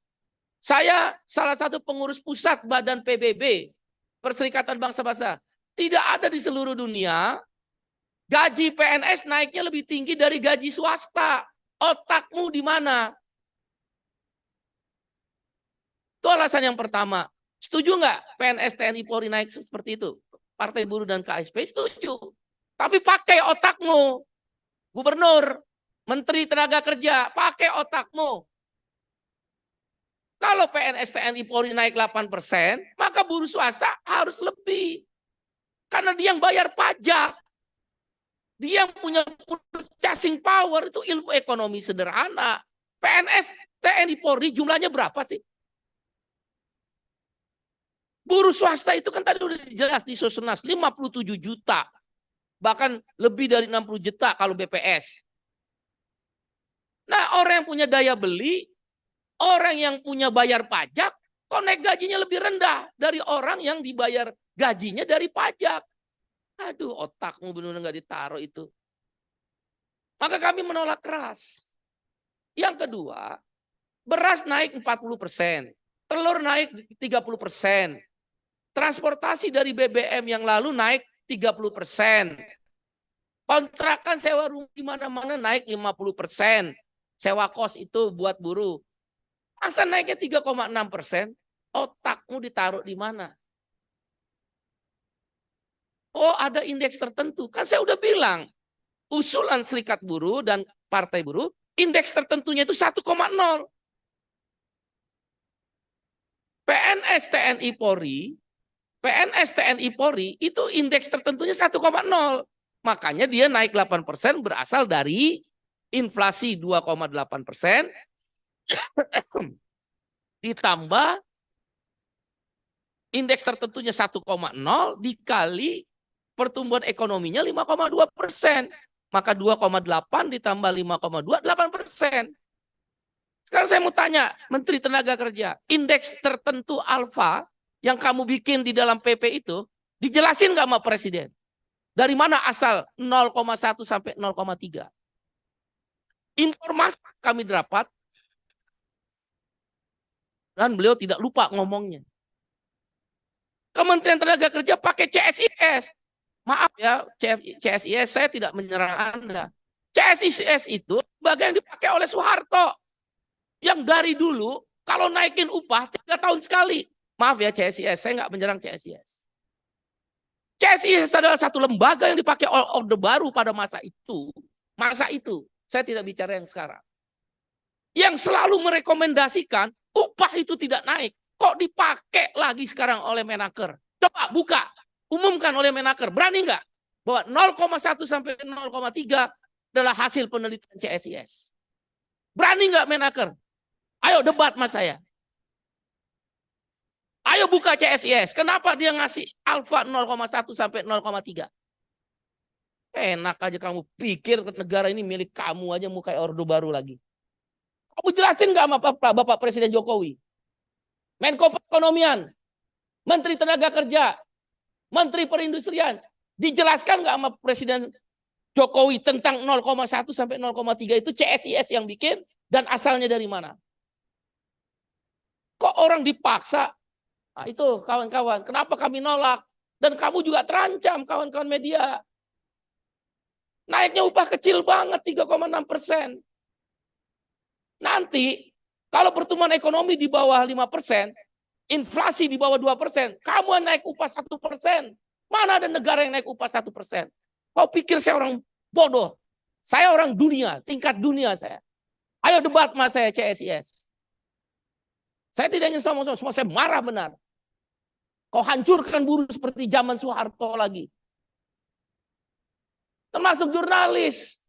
Saya salah satu pengurus pusat badan PBB, Perserikatan Bangsa-Bangsa. Tidak ada di seluruh dunia gaji PNS naiknya lebih tinggi dari gaji swasta. Otakmu di mana? Itu alasan yang pertama. Setuju nggak PNS TNI Polri naik seperti itu? Partai Buruh dan KSP setuju. Tapi pakai otakmu. Gubernur, Menteri Tenaga Kerja, pakai otakmu. Kalau PNS TNI Polri naik 8%, maka buruh swasta harus lebih. Karena dia yang bayar pajak. Dia yang punya purchasing power, itu ilmu ekonomi sederhana. PNS TNI Polri jumlahnya berapa sih? Buruh swasta itu kan tadi udah jelas di Sosenas 57 juta. Bahkan lebih dari 60 juta kalau BPS. Nah, orang yang punya daya beli, orang yang punya bayar pajak, kok naik gajinya lebih rendah dari orang yang dibayar gajinya dari pajak. Aduh, otakmu benar-benar nggak ditaruh itu. Maka kami menolak keras. Yang kedua, beras naik 40%, telur naik 30%, transportasi dari BBM yang lalu naik 30%. Kontrakan sewa rumah di mana-mana naik 50%. Sewa kos itu buat buruh. Masa naiknya 3,6%? Otakmu ditaruh di mana? Oh, ada indeks tertentu. Kan saya udah bilang, usulan Serikat Buruh dan Partai Buruh, indeks tertentunya itu 1,0. PNS TNI Polri itu indeks tertentunya 1,0. Makanya dia naik 8% berasal dari inflasi 2,8% ditambah indeks tertentunya 1,0 dikali pertumbuhan ekonominya 5,2%. Maka 2,8 ditambah 5,2, 8%. Sekarang saya mau tanya, Menteri Tenaga Kerja, indeks tertentu alfa yang kamu bikin di dalam PP itu, dijelasin nggak sama Presiden? Dari mana asal 0,1 sampai 0,3? Informasi kami dapat, dan beliau tidak lupa ngomongnya. Kementerian Tenaga Kerja pakai CSIS. Maaf ya, CSIS saya tidak menyerang Anda. CSIS itu bagian yang dipakai oleh Soeharto. Yang dari dulu, kalau naikin upah 3 tahun sekali. Maaf ya CSIS, saya nggak menyerang CSIS. CSIS adalah satu lembaga yang dipakai Orde Baru pada masa itu. Masa itu, saya tidak bicara yang sekarang. Yang selalu merekomendasikan upah itu tidak naik. Kok dipakai lagi sekarang oleh Menaker? Coba buka, umumkan oleh Menaker. Berani nggak? Bahwa 0,1 sampai 0,3 adalah hasil penelitian CSIS. Berani nggak Menaker? Ayo debat mas saya. Ayo buka CSIS. Kenapa dia ngasih alfa 0,1 sampai 0,3? Enak aja kamu pikir negara ini milik kamu aja mau kayak Orde Baru lagi. Kamu jelasin nggak sama Bapak Presiden Jokowi? Menko Perekonomian, Menteri Tenaga Kerja, Menteri Perindustrian. Dijelaskan nggak sama Presiden Jokowi tentang 0,1 sampai 0,3 itu CSIS yang bikin dan asalnya dari mana? Kok orang dipaksa? Nah, itu kawan-kawan, kenapa kami nolak? Dan kamu juga terancam kawan-kawan media. Naiknya upah kecil banget 3,6%. Nanti kalau pertumbuhan ekonomi di bawah 5%, inflasi di bawah 2%, kamu naik upah 1%. Mana ada negara yang naik upah 1%? Kau pikir saya orang bodoh? Saya orang dunia, tingkat dunia saya. Ayo debat mas saya CSIS. Saya tidak ingin semua saya marah benar. Kau hancurkan buruh seperti zaman Soeharto lagi. Termasuk jurnalis.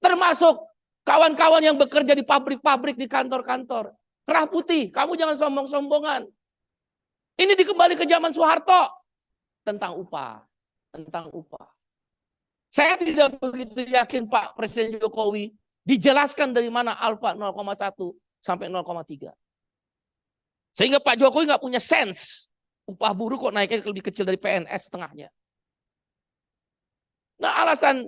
Termasuk kawan-kawan yang bekerja di pabrik-pabrik, di kantor-kantor. Kerah putih, kamu jangan sombong-sombongan. Ini dikembali ke zaman Soeharto. Tentang upah. Tentang upah. Saya tidak begitu yakin Pak Presiden Jokowi dijelaskan dari mana alfa 0,1 sampai 0,3. Sehingga Pak Jokowi nggak punya sense. Upah buruh kok naiknya lebih kecil dari PNS setengahnya. Nah alasan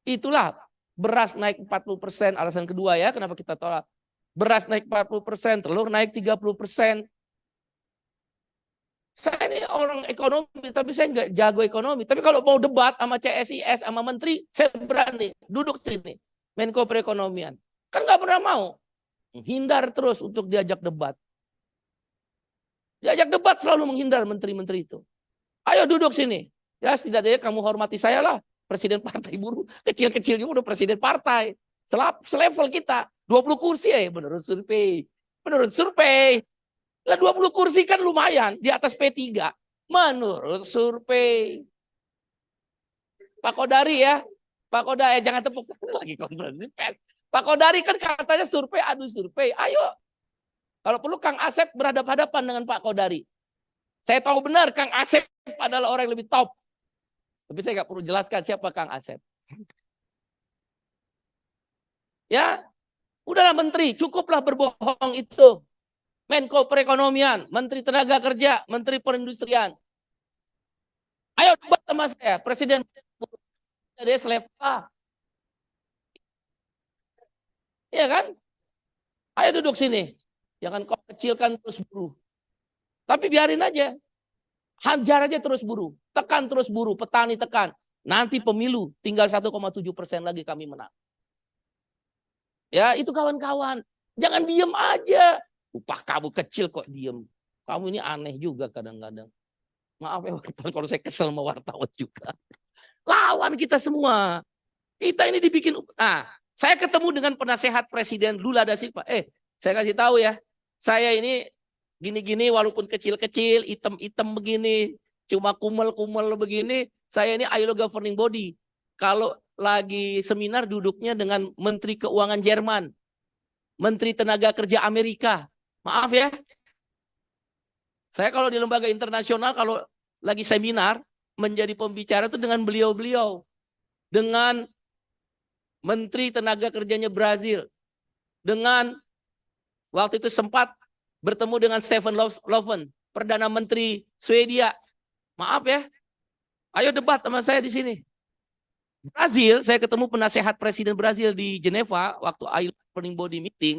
itulah beras naik 40%. Alasan kedua ya kenapa kita tolak. Beras naik 40%, telur naik 30%. Saya ini orang ekonomi, tapi saya nggak jago ekonomi. Tapi kalau mau debat sama CSIS, sama menteri, saya berani duduk sini. Menko Perekonomian. Kan nggak pernah mau. Menghindar terus untuk diajak debat. Diajak debat selalu menghindar menteri-menteri itu. Ayo duduk sini. Ya setidaknya kamu hormati saya lah. Presiden Partai Buruh. Kecil-kecil juga udah presiden partai. Selevel kita. 20 kursi ya menurut survei. Menurut survei. Lah 20 kursi kan lumayan. Di atas P3. Menurut survei. Pak Kodari ya. Pak Kodari jangan tepuk lagi konferensi pers. Pak Kodari kan katanya survei adu survei. Ayo. Kalau perlu Kang Asep berhadapan-hadapan dengan Pak Kodari. Saya tahu benar Kang Asep adalah orang yang lebih top. Tapi saya nggak perlu jelaskan siapa Kang Asep. Ya, udahlah menteri, cukuplah berbohong itu. Menko Perekonomian, Menteri Tenaga Kerja, Menteri Perindustrian. Ayo debat sama saya, Presiden dia selevel A. Iya kan? Ayo duduk sini. Jangan kau kecilkan terus buruh. Tapi biarin aja. Hajar aja terus buruh. Tekan terus buruh. Petani tekan. Nanti pemilu tinggal 1,7% lagi kami menang. Ya itu kawan-kawan. Jangan diem aja. Upah kamu kecil kok diem. Kamu ini aneh juga kadang-kadang. Maaf ya wartawan kalau saya kesel sama wartawan juga. Lawan kita semua. Kita ini dibikin. Nah, saya ketemu dengan penasehat Presiden Lula da Silva. Saya kasih tahu ya. Saya ini gini-gini walaupun kecil-kecil, hitam-hitam begini. Cuma kumel-kumel begini. Saya ini ILO governing body. Kalau lagi seminar duduknya dengan Menteri Keuangan Jerman. Menteri Tenaga Kerja Amerika. Maaf ya. Saya kalau di lembaga internasional, kalau lagi seminar, menjadi pembicara itu dengan beliau-beliau. Dengan Menteri Tenaga Kerjanya Brazil. Dengan waktu itu sempat bertemu dengan Stefan Löfven, Perdana Menteri Swedia. Maaf ya. Ayo debat sama saya di sini. Brazil, saya ketemu penasehat Presiden Brazil di Geneva waktu ILO governing body meeting.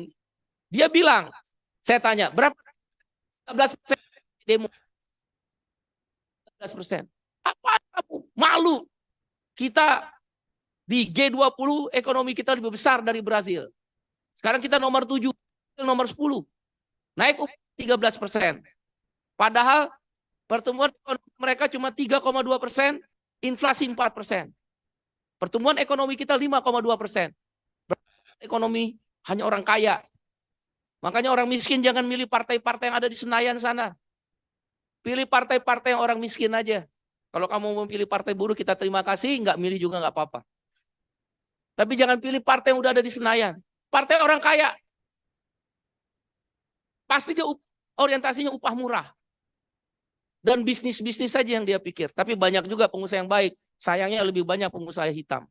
Dia bilang, saya tanya, berapa 13% demo? 13%. Apa kamu? Malu. Kita di G20 ekonomi kita lebih besar dari Brazil. Sekarang kita nomor 7, nomor 10. Naik 13%. Padahal pertumbuhan mereka cuma 3,2%, inflasi 4%. Pertumbuhan ekonomi kita 5,2%. Ekonomi hanya orang kaya. Makanya orang miskin jangan milih partai-partai yang ada di Senayan sana. Pilih partai-partai yang orang miskin aja. Kalau kamu mau pilih partai buruh, kita terima kasih. Nggak milih juga nggak apa-apa. Tapi jangan pilih partai yang udah ada di Senayan. Partai orang kaya. Pasti dia orientasinya upah murah. Dan bisnis-bisnis saja yang dia pikir. Tapi banyak juga pengusaha yang baik. Sayangnya lebih banyak pengusaha hitam.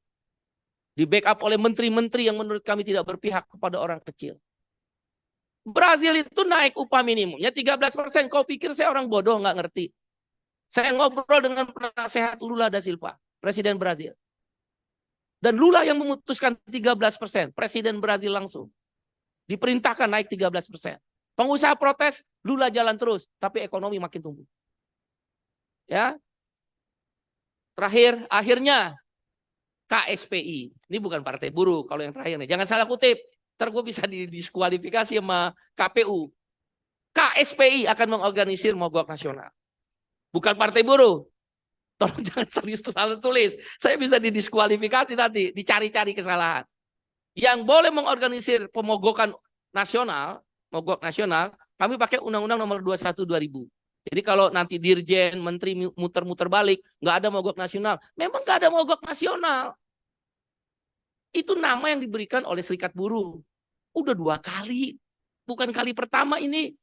Di backup oleh menteri-menteri yang menurut kami tidak berpihak kepada orang kecil. Brazil itu naik upah minimumnya 13%. Kau pikir saya orang bodoh nggak ngerti? Saya ngobrol dengan penasehat Lula da Silva, Presiden Brazil. Dan Lula yang memutuskan 13%. Presiden Brazil langsung. Diperintahkan naik 13%. Pengusaha protes, Lula jalan terus. Tapi ekonomi makin tumbuh. Ya. Terakhir, akhirnya KSPI. Ini bukan partai buruh kalau yang terakhir nih. Jangan salah kutip. Ntar gue bisa didiskualifikasi sama KPU. KSPI akan mengorganisir mogok nasional. Bukan partai buruh. Tolong jangan salah tulis. Saya bisa didiskualifikasi nanti. Dicari-cari kesalahan. Yang boleh mengorganisir pemogokan nasional, mogok nasional, kami pakai Undang-Undang Nomor 21 2000. Jadi kalau nanti dirjen, menteri muter-muter balik, nggak ada mogok nasional. Memang nggak ada mogok nasional. Itu nama yang diberikan oleh Serikat Buruh. Udah 2 kali. Bukan kali pertama ini.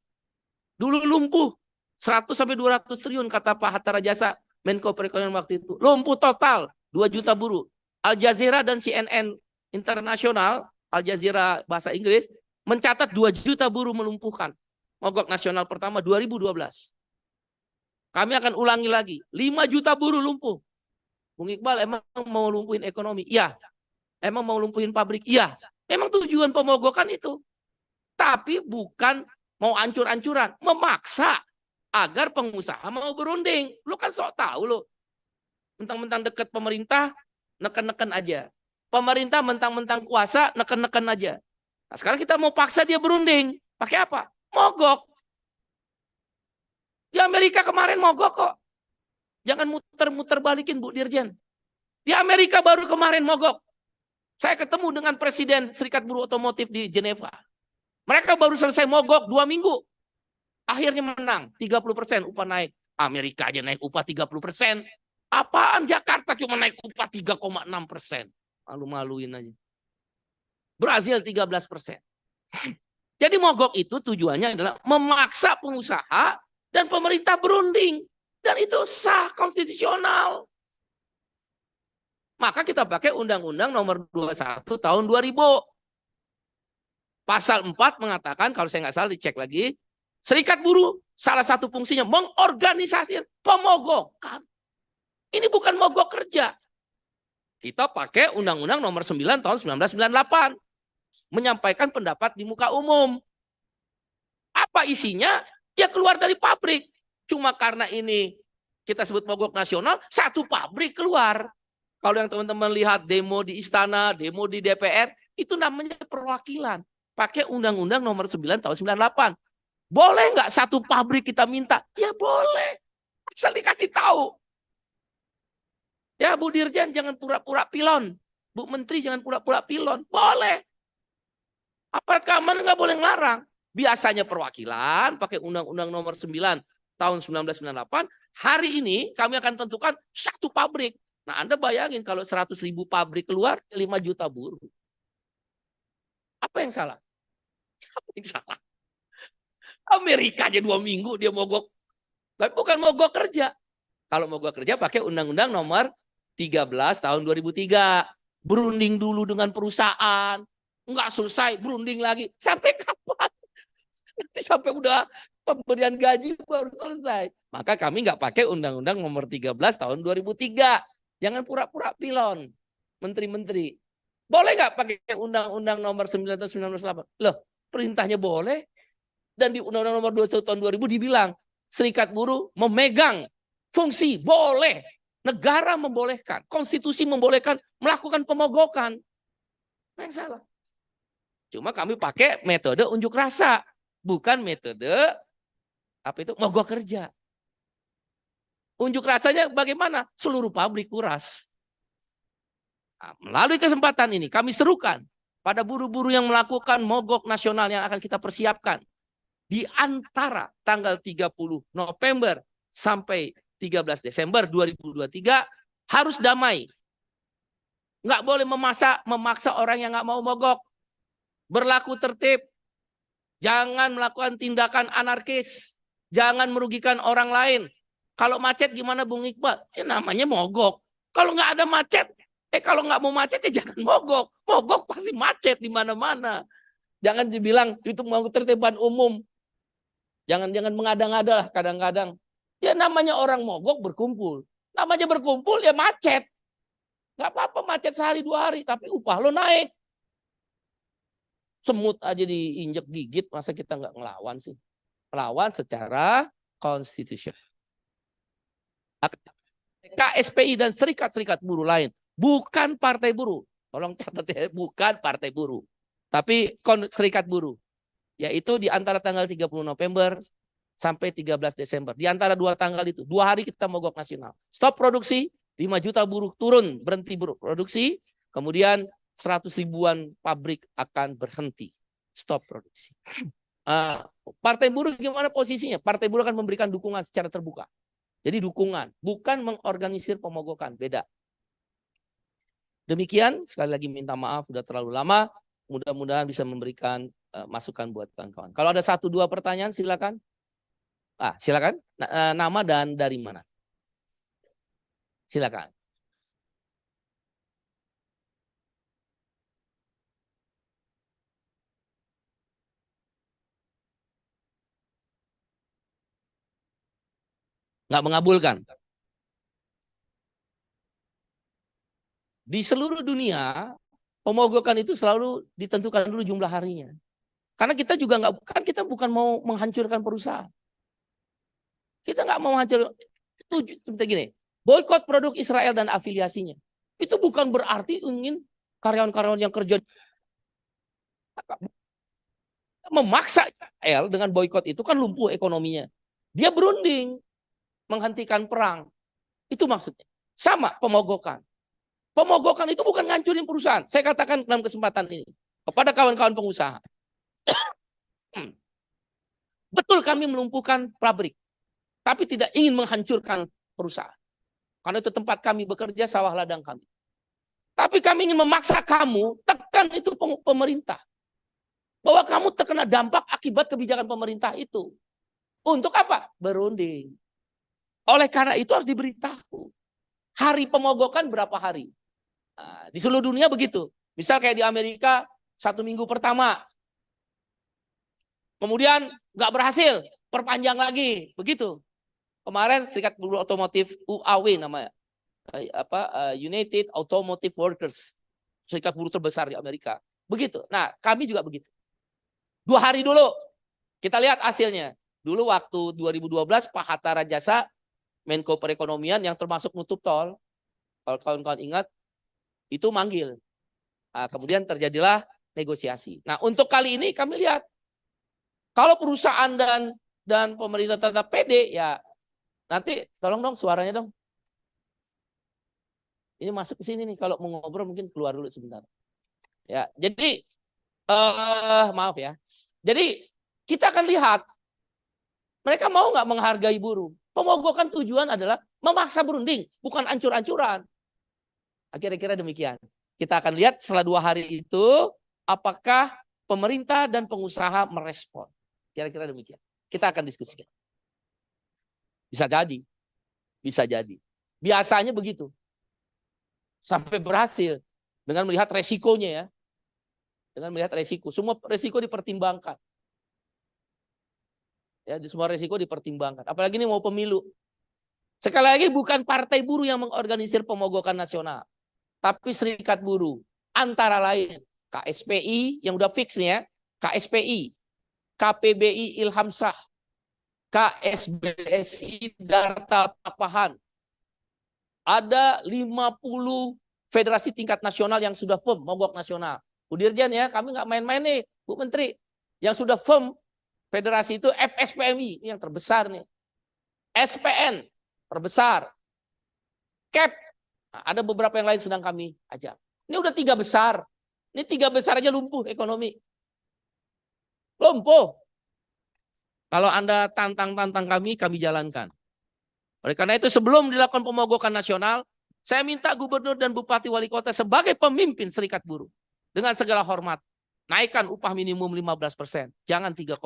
Dulu lumpuh. 100-200 triliun kata Pak Hatta Rajasa, Menko Perekonomian waktu itu. Lumpuh total. 2 juta buruh. Al Jazeera dan CNN Internasional, Al Jazeera bahasa Inggris, mencatat 2 juta buruh melumpuhkan. Mogok nasional pertama 2012. Kami akan ulangi lagi. 5 juta buruh lumpuh. Bung Iqbal, emang mau lumpuhin ekonomi? Iya. Emang mau lumpuhin pabrik? Iya. Memang tujuan pemogokan itu. Tapi bukan mau ancur-ancuran. Memaksa agar pengusaha mau berunding. Lu kan sok tahu lu. Mentang-mentang dekat pemerintah, neken-neken aja. Pemerintah mentang-mentang kuasa, neken-neken aja. Nah, sekarang kita mau paksa dia berunding. Pakai apa? Mogok. Di Amerika kemarin mogok kok. Jangan muter-muter balikin Bu Dirjen. Di Amerika baru kemarin mogok. Saya ketemu dengan Presiden Serikat Buruh Otomotif di Geneva. Mereka baru selesai mogok 2 minggu. Akhirnya menang. 30% upah naik. Amerika aja naik upah 30%. Apaan Jakarta cuma naik upah 3,6%. Malu-maluin aja. Brazil 13%. Jadi mogok itu tujuannya adalah memaksa pengusaha dan pemerintah berunding. Dan itu sah konstitusional. Maka kita pakai Undang-Undang Nomor 21 tahun 2000. Pasal 4 mengatakan, kalau saya nggak salah dicek lagi, Serikat Buruh salah satu fungsinya mengorganisasi pemogokan. Ini bukan mogok kerja. Kita pakai Undang-Undang Nomor 9 tahun 1998. Menyampaikan pendapat di muka umum. Apa isinya? Ya keluar dari pabrik. Cuma karena ini kita sebut mogok nasional, satu pabrik keluar. Kalau yang teman-teman lihat demo di istana, demo di DPR, itu namanya perwakilan. Pakai Undang-Undang nomor 9 tahun 98. Boleh nggak satu pabrik kita minta? Ya boleh. Asal dikasih tahu. Ya Bu Dirjen jangan pura-pura pilon. Bu Menteri jangan pura-pura pilon. Boleh. Aparat keamanan nggak boleh ngelarang. Biasanya perwakilan pakai Undang-Undang nomor 9 tahun 1998. Hari ini kami akan tentukan satu pabrik. Nah, Anda bayangin kalau 100.000 pabrik keluar, 5 juta buruh. Apa yang salah? Apa yang salah? Amerika aja 2 minggu dia mogok. Tapi bukan mogok kerja. Kalau mogok kerja pakai Undang-Undang nomor 13 tahun 2003. Berunding dulu dengan perusahaan. Enggak selesai, berunding lagi. Sampai kapan? Nanti sampai udah pemberian gaji baru selesai. Maka kami nggak pakai Undang-Undang nomor 13 tahun 2003. Jangan pura-pura pilon, menteri-menteri. Boleh nggak pakai Undang-Undang nomor 9 tahun 1998? Loh, perintahnya boleh. Dan di Undang-Undang nomor 21 tahun 2000 dibilang, serikat buruh memegang fungsi, boleh. Negara membolehkan, konstitusi membolehkan melakukan pemogokan. Apa yang salah? Cuma kami pakai metode unjuk rasa, bukan metode mogok kerja. Unjuk rasanya bagaimana? Seluruh pabrik kuras. Nah, melalui kesempatan ini kami serukan pada buruh-buruh yang melakukan mogok nasional yang akan kita persiapkan di antara tanggal 30 November sampai 13 Desember 2023 harus damai. Nggak boleh memaksa orang yang nggak mau mogok. Berlaku tertib. Jangan melakukan tindakan anarkis. Jangan merugikan orang lain. Kalau macet gimana Bung Iqbal? Ya namanya mogok. Kalau nggak ada macet, kalau nggak mau macet ya jangan mogok. Mogok pasti macet di mana-mana. Jangan dibilang itu mau ketertiban umum. Jangan mengada-ngada lah kadang-kadang. Ya namanya orang mogok berkumpul. Namanya berkumpul ya macet. Nggak apa-apa macet sehari 2 hari, tapi upah lo naik. Semut aja diinjek gigit, masa kita nggak ngelawan sih? Melawan secara konstitusional. KSPI dan serikat-serikat buruh lain. Bukan partai buruh. Tolong catat ya, bukan partai buruh. Tapi serikat buruh. Yaitu di antara tanggal 30 November sampai 13 Desember. Di antara 2 tanggal itu. 2 hari kita mogok nasional. Stop produksi, 5 juta buruh turun, berhenti produksi. Kemudian 100 ribuan pabrik akan berhenti. Stop produksi. Partai buruh gimana posisinya? Partai buruh akan memberikan dukungan secara terbuka. Jadi dukungan, bukan mengorganisir pemogokan, beda. Demikian, sekali lagi minta maaf sudah terlalu lama. Mudah-mudahan bisa memberikan masukan buat kawan-kawan. Kalau ada 1-2 pertanyaan silakan. Silakan. Nama dan dari mana? Silakan. Nggak mengabulkan. Di seluruh dunia, pemogokan itu selalu ditentukan dulu jumlah harinya. Karena kita juga kita bukan mau menghancurkan perusahaan. Kita nggak mau menghancurkan. Itu seperti gini, boikot produk Israel dan afiliasinya. Itu bukan berarti ingin karyawan-karyawan yang kerja memaksa Israel dengan boikot itu kan lumpuh ekonominya. Dia berunding menghentikan perang. Itu maksudnya. Sama pemogokan. Pemogokan itu bukan ngancurin perusahaan. Saya katakan dalam kesempatan ini kepada kawan-kawan pengusaha. Betul kami melumpuhkan pabrik, tapi tidak ingin menghancurkan perusahaan. Karena itu tempat kami bekerja, sawah ladang kami. Tapi kami ingin memaksa kamu tekan itu pemerintah. Bahwa kamu terkena dampak akibat kebijakan pemerintah itu. Untuk apa? Berunding. Oleh karena itu harus diberitahu. Hari pemogokan berapa hari? Di seluruh dunia begitu. Misal kayak di Amerika 1 minggu pertama. Kemudian nggak berhasil, perpanjang lagi. Begitu. Kemarin Serikat Buruh Otomotif UAW namanya. United Automotive Workers. Serikat buruh terbesar di Amerika. Begitu. Nah, kami juga begitu. 2 hari dulu. Kita lihat hasilnya. Dulu waktu 2012 Pak Hatta Rajasa Menko Perekonomian yang termasuk nutup tol. Kalau kawan-kawan ingat, itu manggil. Nah, kemudian terjadilah negosiasi. Nah, untuk kali ini kami lihat, kalau perusahaan dan pemerintah tetap pede, ya nanti tolong dong suaranya dong. Ini masuk ke sini nih, kalau mau ngobrol mungkin keluar dulu sebentar. Ya, jadi maaf ya. Jadi kita akan lihat mereka mau nggak menghargai buruh. Pemogokan tujuan adalah memaksa berunding, bukan ancur-ancuran. Kira-kira demikian. Kita akan lihat setelah 2 hari itu apakah pemerintah dan pengusaha merespon. Kira-kira demikian. Kita akan diskusikan. Bisa jadi. Bisa jadi. Biasanya begitu. Sampai berhasil. Dengan melihat resikonya ya. Dengan melihat resiko. Semua resiko dipertimbangkan. Ya, semua resiko dipertimbangkan. Apalagi ini mau pemilu. Sekali lagi bukan partai buruh yang mengorganisir pemogokan nasional. Tapi serikat buruh. Antara lain KSPI yang udah fix nih ya. KSPI. KPBI Ilhamsah. KSBSI Darta Tapahan. Ada 50 federasi tingkat nasional yang sudah firm mogok nasional. Bu Dirjen ya, kami nggak main-main nih, Bu Menteri. Yang sudah firm federasi itu FSPMI, ini yang terbesar nih. SPN, terbesar. CAP, nah, ada beberapa yang lain sedang kami ajak. Ini udah 3 besar. Ini 3 besar aja lumpuh ekonomi. Lumpuh. Kalau Anda tantang-tantang kami jalankan. Oleh karena itu sebelum dilakukan pemogokan nasional, saya minta gubernur dan bupati wali kota sebagai pemimpin serikat buruh. Dengan segala hormat, naikkan upah minimum 15%, jangan 3,6%.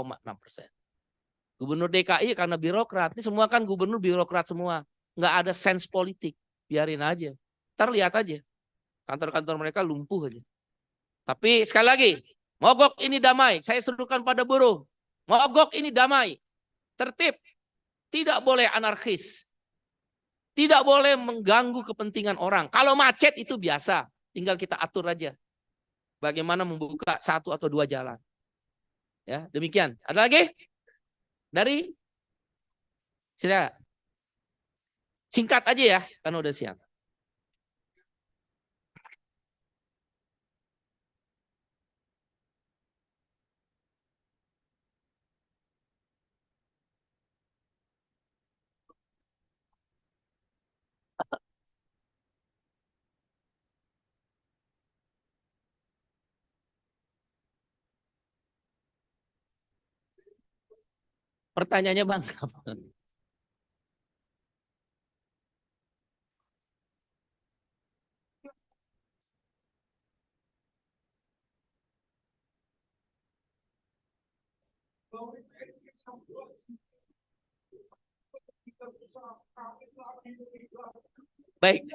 Gubernur DKI karena birokrat, ini semua kan gubernur birokrat semua. Nggak ada sense politik, biarin aja. Ntar lihat aja, kantor-kantor mereka lumpuh aja. Tapi sekali lagi, mogok ini damai, saya serukan pada buruh. Mogok ini damai, tertib, tidak boleh anarkis. Tidak boleh mengganggu kepentingan orang. Kalau macet itu biasa. Tinggal kita atur aja. Bagaimana membuka 1 atau 2 jalan. Ya, demikian. Ada lagi? Dari? Sudah. Singkat aja ya. Karena udah siang. Pertanyaannya Bang. Baik.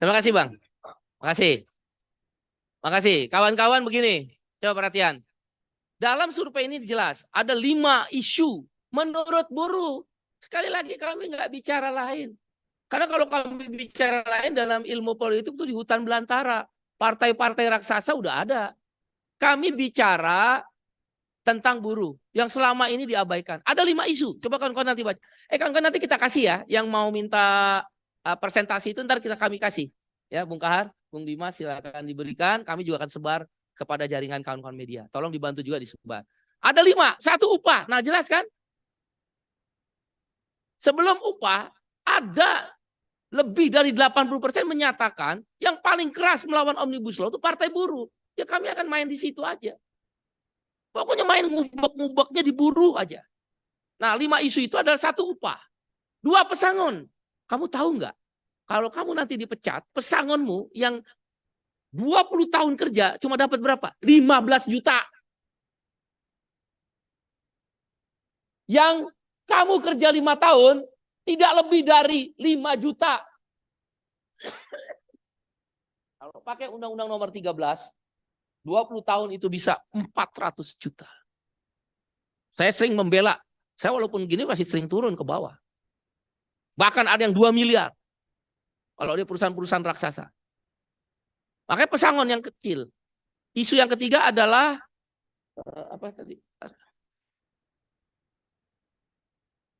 Terima kasih Bang. Terima kasih. Terima kasih. Kawan-kawan begini. Coba perhatian. Dalam survei ini jelas. Ada 5 isu menurut buruh. Sekali lagi kami nggak bicara lain. Karena kalau kami bicara lain dalam ilmu politik itu di hutan belantara. Partai-partai raksasa udah ada. Kami bicara tentang buruh yang selama ini diabaikan. Ada 5 isu. Coba kawan-kawan nanti baca. Kawan-kawan nanti kita kasih ya. Yang mau minta presentasi itu ntar kami kasih. Ya, Bung Kahar, Bung Dimas silakan diberikan. Kami juga akan sebar kepada jaringan kawan-kawan media. Tolong dibantu juga disebar. Ada 5. 1 upah. Nah jelas kan? Sebelum upah ada lebih dari 80% menyatakan yang paling keras melawan Omnibus Law itu partai buruh. Ya kami akan main di situ aja. Pokoknya main ngubek-ngubeknya di buruh aja. Nah 5 isu itu adalah 1 upah. 2 pesangon. Kamu tahu nggak? Kalau kamu nanti dipecat, pesangonmu yang 20 tahun kerja cuma dapat berapa? 15 juta. Yang kamu kerja 5 tahun, tidak lebih dari 5 juta. Kalau pakai Undang-Undang Nomor 13, 20 tahun itu bisa 400 juta. Saya sering membela. Saya walaupun gini masih sering turun ke bawah. Bahkan ada yang 2 miliar. Kalau dia perusahaan-perusahaan raksasa. Makanya pesangon yang kecil. Isu yang ketiga adalah apa tadi?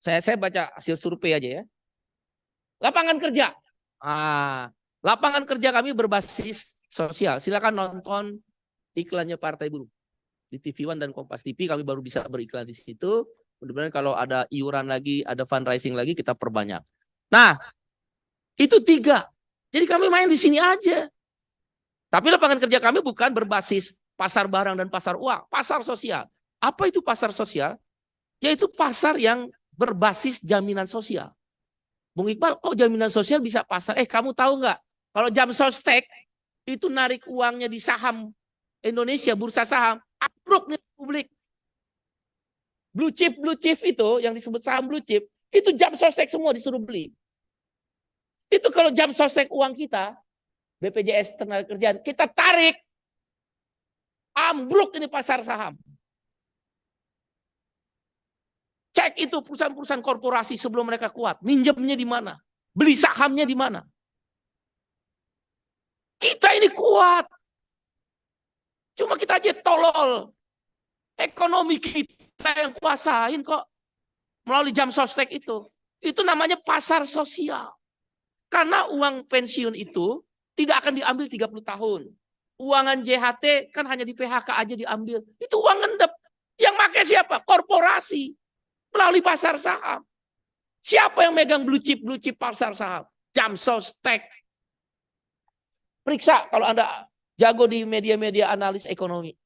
Saya baca hasil survei aja ya. Lapangan kerja. Lapangan kerja kami berbasis sosial. Silakan nonton iklannya Partai Buruh di TV One dan Kompas TV. Kami baru bisa beriklan di situ. Mudah-mudahan kalau ada iuran lagi, ada fundraising lagi, kita perbanyak. Nah, itu 3. Jadi kami main di sini aja. Tapi lapangan kerja kami bukan berbasis pasar barang dan pasar uang, pasar sosial. Apa itu pasar sosial? Yaitu pasar yang berbasis jaminan sosial. Bung Iqbal, kok jaminan sosial bisa pasar? Kamu tahu nggak? Kalau Jamsostek itu narik uangnya di saham Indonesia, bursa saham, ambruk nih publik. Blue chip itu yang disebut saham blue chip, itu Jamsostek semua disuruh beli. Itu kalau Jamsostek uang kita, BPJS Tenaga Kerjaan, kita tarik, ambruk ini pasar saham. Cek itu perusahaan-perusahaan korporasi sebelum mereka kuat, minjemnya di mana, beli sahamnya di mana. Kita ini kuat. Cuma kita aja tolol. Ekonomi kita yang kuasain kok melalui Jamsostek itu. Itu namanya pasar sosial. Karena uang pensiun itu tidak akan diambil 30 tahun. Uangan JHT kan hanya di PHK aja diambil. Itu uang ngendep. Yang pakai siapa? Korporasi. Melalui pasar saham. Siapa yang megang blue chip pasar saham? Jamsostek. Periksa kalau Anda jago di media-media analis ekonomi.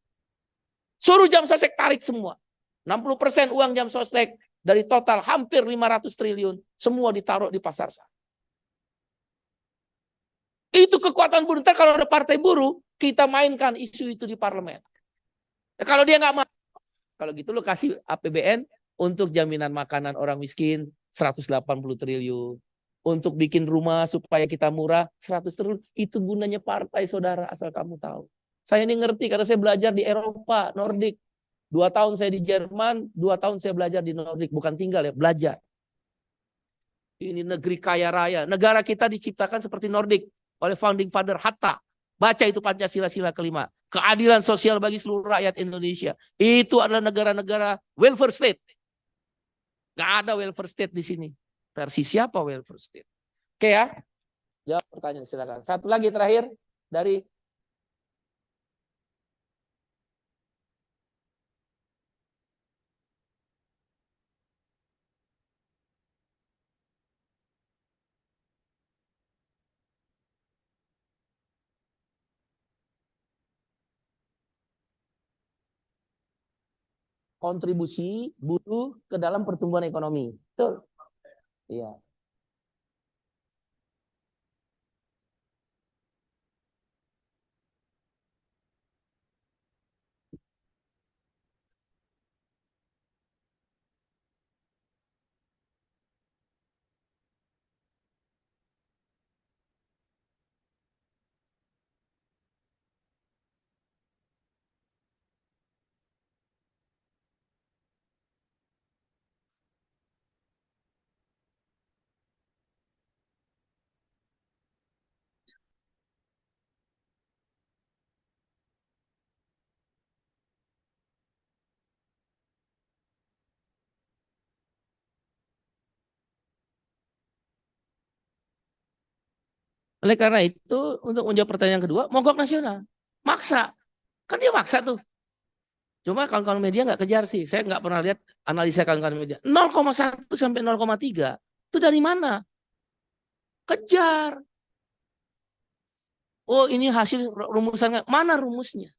Suruh Jamsostek tarik semua. 60% uang Jamsostek dari total hampir 500 triliun. Semua ditaruh di pasar saham. Itu kekuatan buruh. Ntar kalau ada partai buruh, kita mainkan isu itu di parlemen. Kalau dia nggak mau, kalau gitu lo kasih APBN untuk jaminan makanan orang miskin 180 triliun. Untuk bikin rumah supaya kita murah 100 triliun. Itu gunanya partai, saudara, asal kamu tahu. Saya ini ngerti karena saya belajar di Eropa, Nordik. 2 tahun saya di Jerman, 2 tahun saya belajar di Nordik. Bukan tinggal ya, belajar. Ini negeri kaya raya. Negara kita diciptakan seperti Nordik oleh founding father Hatta. Baca itu Pancasila sila kelima. Keadilan sosial bagi seluruh rakyat Indonesia. Itu adalah negara-negara welfare state. Gak ada welfare state di sini. Versi siapa welfare state? Oke ya. Jawab pertanyaan silakan. Satu lagi terakhir dari kontribusi buruh ke dalam pertumbuhan ekonomi. Betul. Iya. Oleh karena itu, untuk menjawab pertanyaan kedua, mogok nasional. Maksa. Kan dia maksa tuh. Cuma kawan-kawan media nggak kejar sih. Saya nggak pernah lihat analisa kawan-kawan media. 0,1 sampai 0,3. Itu dari mana? Kejar. Oh ini hasil rumusan. Mana rumusnya?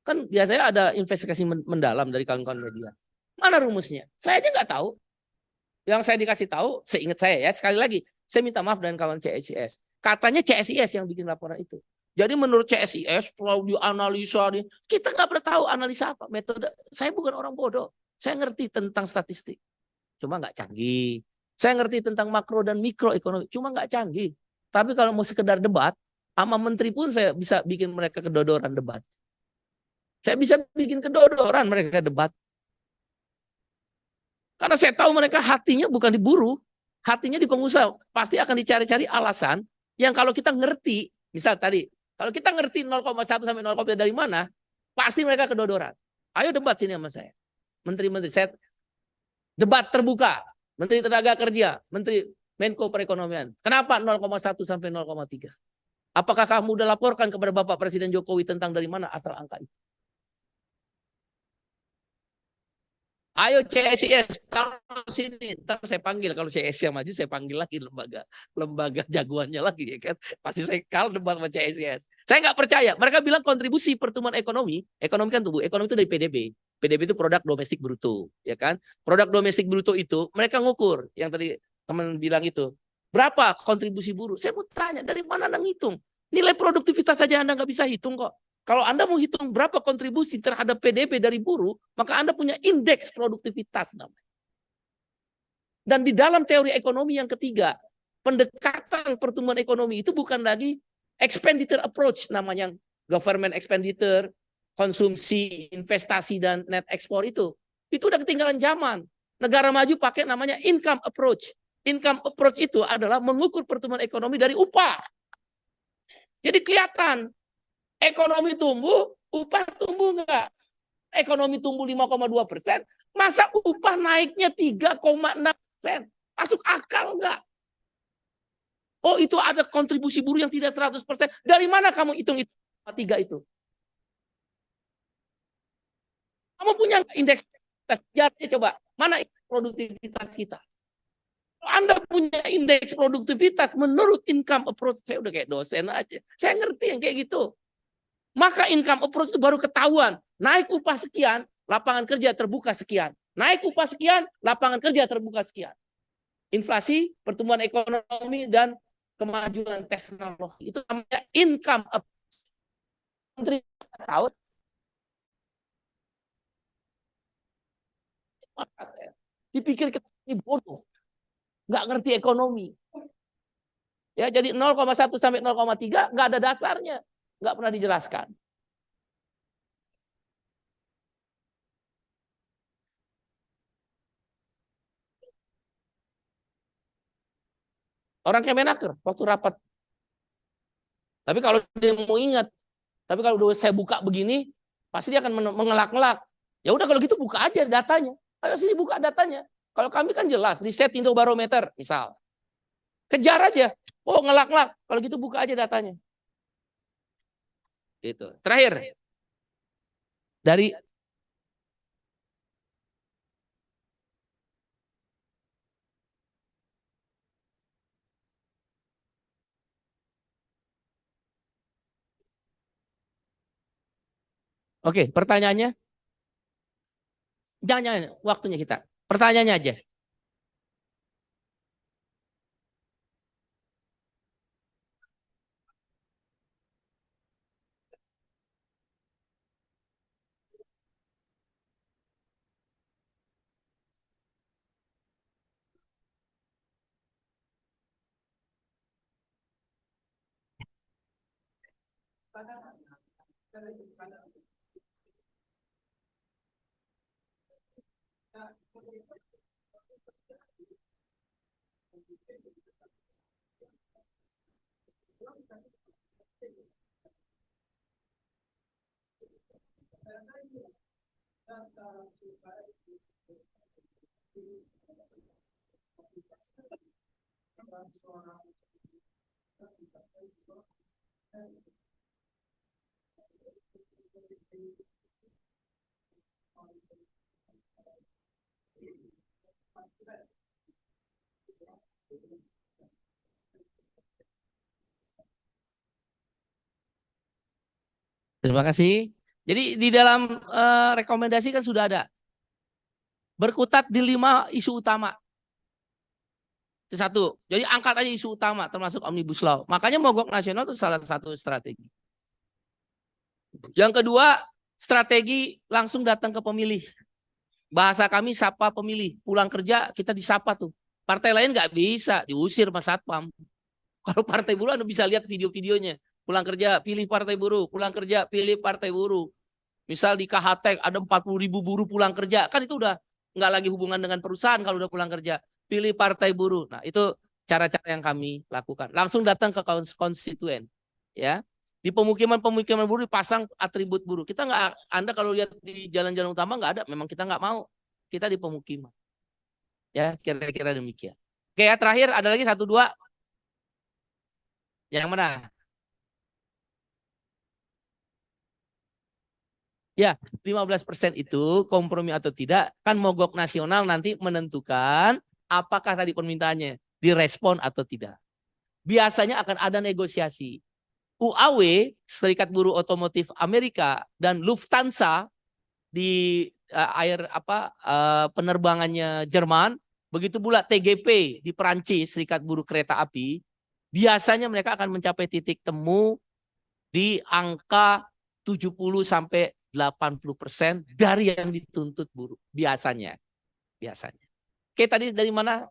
Kan biasanya ada investigasi mendalam dari kawan-kawan media. Mana rumusnya? Saya aja nggak tahu. Yang saya dikasih tahu, seingat saya ya, sekali lagi, saya minta maaf dengan kawan CSIS. Katanya CSIS yang bikin laporan itu. Jadi menurut CSIS, kalau dianalisa, kita nggak pernah tahu analisa apa, metode. Saya bukan orang bodoh. Saya ngerti tentang statistik. Cuma nggak canggih. Saya ngerti tentang makro dan mikro ekonomi. Cuma nggak canggih. Tapi kalau mau sekedar debat, sama menteri pun saya bisa bikin mereka kedodoran debat. Saya bisa bikin kedodoran mereka debat. Karena saya tahu mereka hatinya bukan di buruh, hatinya di pengusaha. Pasti akan dicari-cari alasan yang kalau kita ngerti, misal tadi, kalau kita ngerti 0,1 sampai 0,3 dari mana, pasti mereka kedodoran. Ayo debat sini sama saya. Menteri-menteri, saya debat terbuka. Menteri Tenaga Kerja, Menteri Menko Perekonomian. Kenapa 0,1 sampai 0,3? Apakah kamu udah laporkan kepada Bapak Presiden Jokowi tentang dari mana asal angka itu? Ayo CSIS, taruh sini, ntar saya panggil. Kalau CSIS yang maju, saya panggil lagi lembaga jagoannya lagi, ya kan? Pasti saya kalah debat sama CSIS. Saya nggak percaya. Mereka bilang kontribusi pertumbuhan ekonomi kan tumbuh. Ekonomi itu dari PDB. PDB itu produk domestik bruto, ya kan? Produk domestik bruto itu mereka ngukur. Yang tadi teman bilang itu. Berapa kontribusi buruh? Saya mau tanya, dari mana Anda ngitung? Nilai produktivitas saja Anda nggak bisa hitung kok. Kalau Anda mau hitung berapa kontribusi terhadap PDB dari buruh, maka Anda punya indeks produktivitas namanya. Dan di dalam teori ekonomi yang ketiga, pendekatan pertumbuhan ekonomi itu bukan lagi expenditure approach namanya, government expenditure, konsumsi, investasi, dan net ekspor itu. Itu udah ketinggalan zaman. Negara maju pakai namanya income approach. Income approach itu adalah mengukur pertumbuhan ekonomi dari upah. Jadi kelihatan ekonomi tumbuh, upah tumbuh enggak? Ekonomi tumbuh 5,2%, masa upah naiknya 3,6%? Masuk akal enggak? Oh, itu ada kontribusi buruh yang tidak 100%. Dari mana kamu hitung itu? 3 itu. Kamu punya indeks produktivitas? Coba, mana produktivitas kita? Anda punya indeks produktivitas menurut income approach, saya udah kayak dosen aja. Saya ngerti yang kayak gitu. Maka income approach itu baru ketahuan. Naik upah sekian, lapangan kerja terbuka sekian. Naik upah sekian, lapangan kerja terbuka sekian. Inflasi, pertumbuhan ekonomi, dan kemajuan teknologi. Itu namanya income approach. Menteri tahu. Maka saya dipikir kita ini bodoh. Nggak ngerti ekonomi. Ya, jadi 0,1 sampai 0,3 nggak ada dasarnya. Nggak pernah dijelaskan. Orang Kemenaker waktu rapat. Tapi kalau dia mau ingat, tapi kalau saya buka begini, pasti dia akan mengelak-ngelak. Ya udah kalau gitu buka aja datanya. Ayo sini buka datanya. Kalau kami kan jelas, riset Indobarometer misal. Kejar aja. Oh ngelak-ngelak. Kalau gitu buka aja datanya. Gitu. Terakhir. Dari Oke, pertanyaannya. Jangan waktunya kita. Pertanyaannya aja. Terima kasih. Jadi di dalam rekomendasi kan sudah ada. Berkutat di 5 isu utama. Itu satu. Jadi angkat aja isu utama termasuk Omnibus Law. Makanya mogok nasional itu salah satu strategi. Yang kedua, strategi langsung datang ke pemilih. Bahasa kami sapa pemilih. Pulang kerja kita disapa tuh. Partai lain nggak bisa, diusir Mas Satpam. Kalau partai buruh Anda bisa lihat video-videonya. Pulang kerja, pilih partai buruh. Pulang kerja, pilih partai buruh. Misal di KHT ada 40.000 buruh pulang kerja. Kan itu udah nggak lagi hubungan dengan perusahaan kalau udah pulang kerja. Pilih partai buruh. Nah itu cara-cara yang kami lakukan. Langsung datang ke konstituen. Ya. Di pemukiman-pemukiman buruh dipasang atribut buruh. Kita nggak, Anda kalau lihat di jalan-jalan utama nggak ada. Memang kita nggak mau. Kita di pemukiman. Ya kira-kira demikian. Oke ya, terakhir ada lagi 1, 2. Yang mana? Ya, 15% itu kompromi atau tidak, kan mogok nasional nanti menentukan apakah tadi permintaannya direspon atau tidak. Biasanya akan ada negosiasi. UAW, Serikat Buruh Otomotif Amerika, dan Lufthansa di penerbangannya Jerman, begitu pula TGP di Perancis, Serikat Buruh Kereta Api, biasanya mereka akan mencapai titik temu di angka 70 sampai 80% dari yang dituntut buruh biasanya. Oke, tadi dari mana?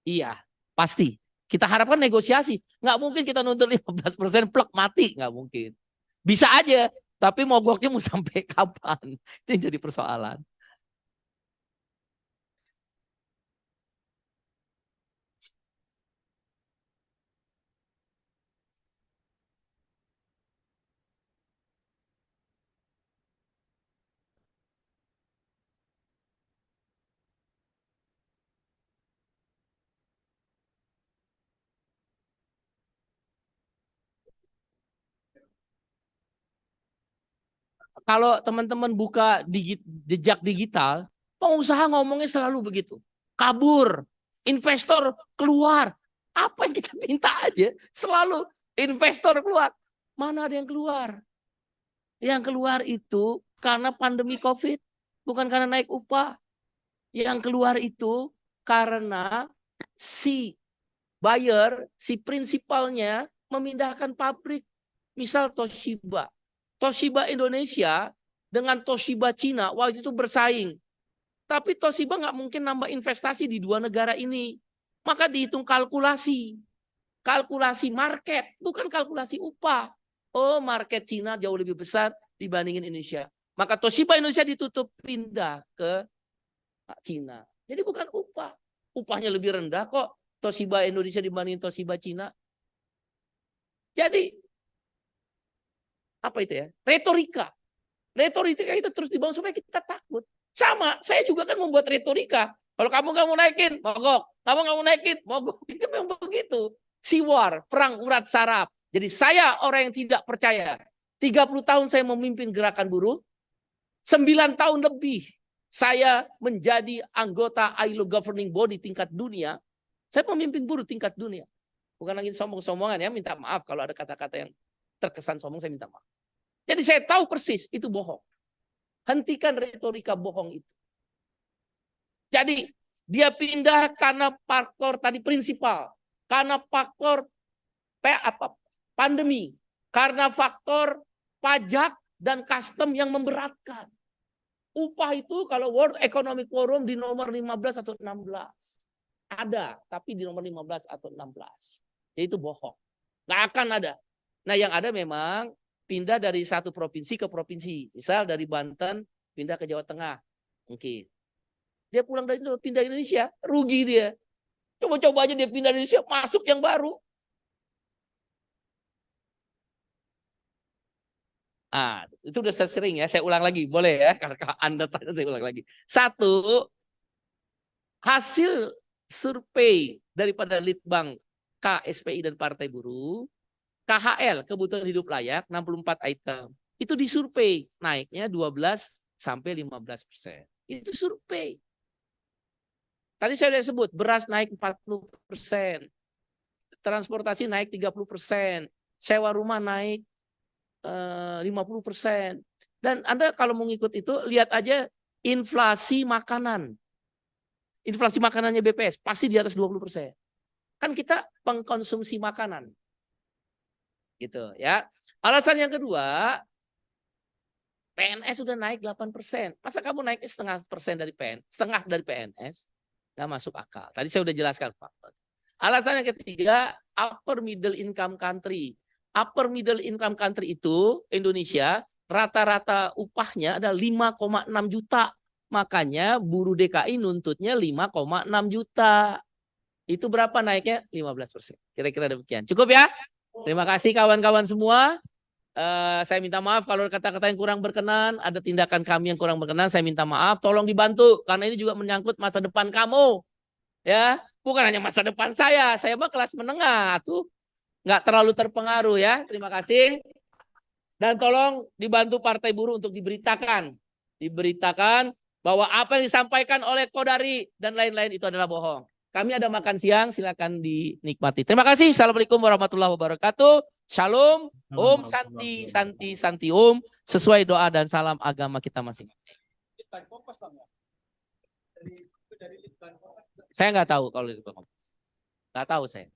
Iya, pasti. Kita harapkan negosiasi. Nggak mungkin kita nuntut 15% plek mati, nggak mungkin. Bisa aja, tapi mogoknya mau sampai kapan? Itu yang jadi persoalan. Kalau teman-teman buka jejak digital, pengusaha ngomongnya selalu begitu. Kabur, investor keluar. Apa yang kita minta aja, selalu investor keluar. Mana ada yang keluar? Yang keluar itu karena pandemi COVID, bukan karena naik upah. Yang keluar itu karena si buyer, si prinsipalnya memindahkan pabrik. Misal Toshiba. Toshiba Indonesia dengan Toshiba Cina waktu itu bersaing. Tapi Toshiba nggak mungkin nambah investasi di dua negara ini. Maka dihitung kalkulasi. Kalkulasi market, bukan kalkulasi upah. Oh, market Cina jauh lebih besar dibandingin Indonesia. Maka Toshiba Indonesia ditutup pindah ke Cina. Jadi bukan upah. Upahnya lebih rendah kok Toshiba Indonesia dibandingin Toshiba Cina. Jadi apa itu ya? Retorika. Retorika itu terus dibangun supaya kita takut. Sama, saya juga kan membuat retorika. Kalau kamu nggak mau naikin, mogok. Kamu nggak mau naikin, mogok. Itu memang begitu. Siwar, perang urat saraf. Jadi saya orang yang tidak percaya. 30 tahun saya memimpin gerakan buruh. 9 tahun lebih saya menjadi anggota ILO Governing Body tingkat dunia. Saya pemimpin buruh tingkat dunia. Bukan lagi sombong-sombongan ya, minta maaf kalau ada kata-kata yang terkesan sombong, saya minta maaf. Jadi saya tahu persis itu bohong. Hentikan retorika bohong itu. Jadi dia pindah karena faktor tadi prinsipal, karena faktor pandemi, karena faktor pajak dan custom yang memberatkan. Upah itu kalau World Economic Forum di nomor 15 atau 16. Ada, tapi di nomor 15 atau 16. Jadi itu bohong. Nggak akan ada. Nah yang ada memang pindah dari satu provinsi ke provinsi. Misal dari Banten pindah ke Jawa Tengah. Mungkin. Dia pulang dari pindah Indonesia, rugi dia. Coba-coba aja dia pindah Indonesia, masuk yang baru. Itu udah sering ya, saya ulang lagi. Boleh ya, karena Anda tanya saya ulang lagi. Satu, hasil survei daripada Litbang KSPI dan Partai Buruh, KHL, kebutuhan hidup layak, 64 item. Itu disurvei, naiknya 12 sampai 15%. Itu survei. Tadi saya sudah sebut, beras naik 40%, transportasi naik 30%, sewa rumah naik 50%. Dan Anda kalau mau ngikut itu, lihat aja inflasi makanan. Inflasi makanannya BPS, pasti di atas 20%. Kan kita pengkonsumsi makanan. Gitu ya. Alasan yang kedua, PNS sudah naik 8%. Masa kamu naik setengah dari PNS, setengah dari PNS? Nggak masuk akal. Tadi saya sudah jelaskan faktor. Alasan yang ketiga, upper middle income country. Upper middle income country itu Indonesia rata-rata upahnya ada 5,6 juta. Makanya buruh DKI nuntutnya 5,6 juta. Itu berapa naiknya? 15%. Kira-kira demikian. Cukup ya? Terima kasih kawan-kawan semua. Saya minta maaf kalau kata-kata yang kurang berkenan, ada tindakan kami yang kurang berkenan, saya minta maaf, tolong dibantu karena ini juga menyangkut masa depan kamu. Ya, bukan hanya masa depan saya mah kelas menengah tuh. nggak terlalu terpengaruh ya. Terima kasih. Dan tolong dibantu Partai Buruh untuk diberitakan bahwa apa yang disampaikan oleh Kodari dan lain-lain itu adalah bohong. Kami ada makan siang, silakan dinikmati. Terima kasih. Assalamualaikum warahmatullahi wabarakatuh. Shalom, Om Santi, Santi, Santi Om. Sesuai doa dan salam agama kita masing-masing. Saya nggak tahu kalau itu Kompas. Nggak tahu saya.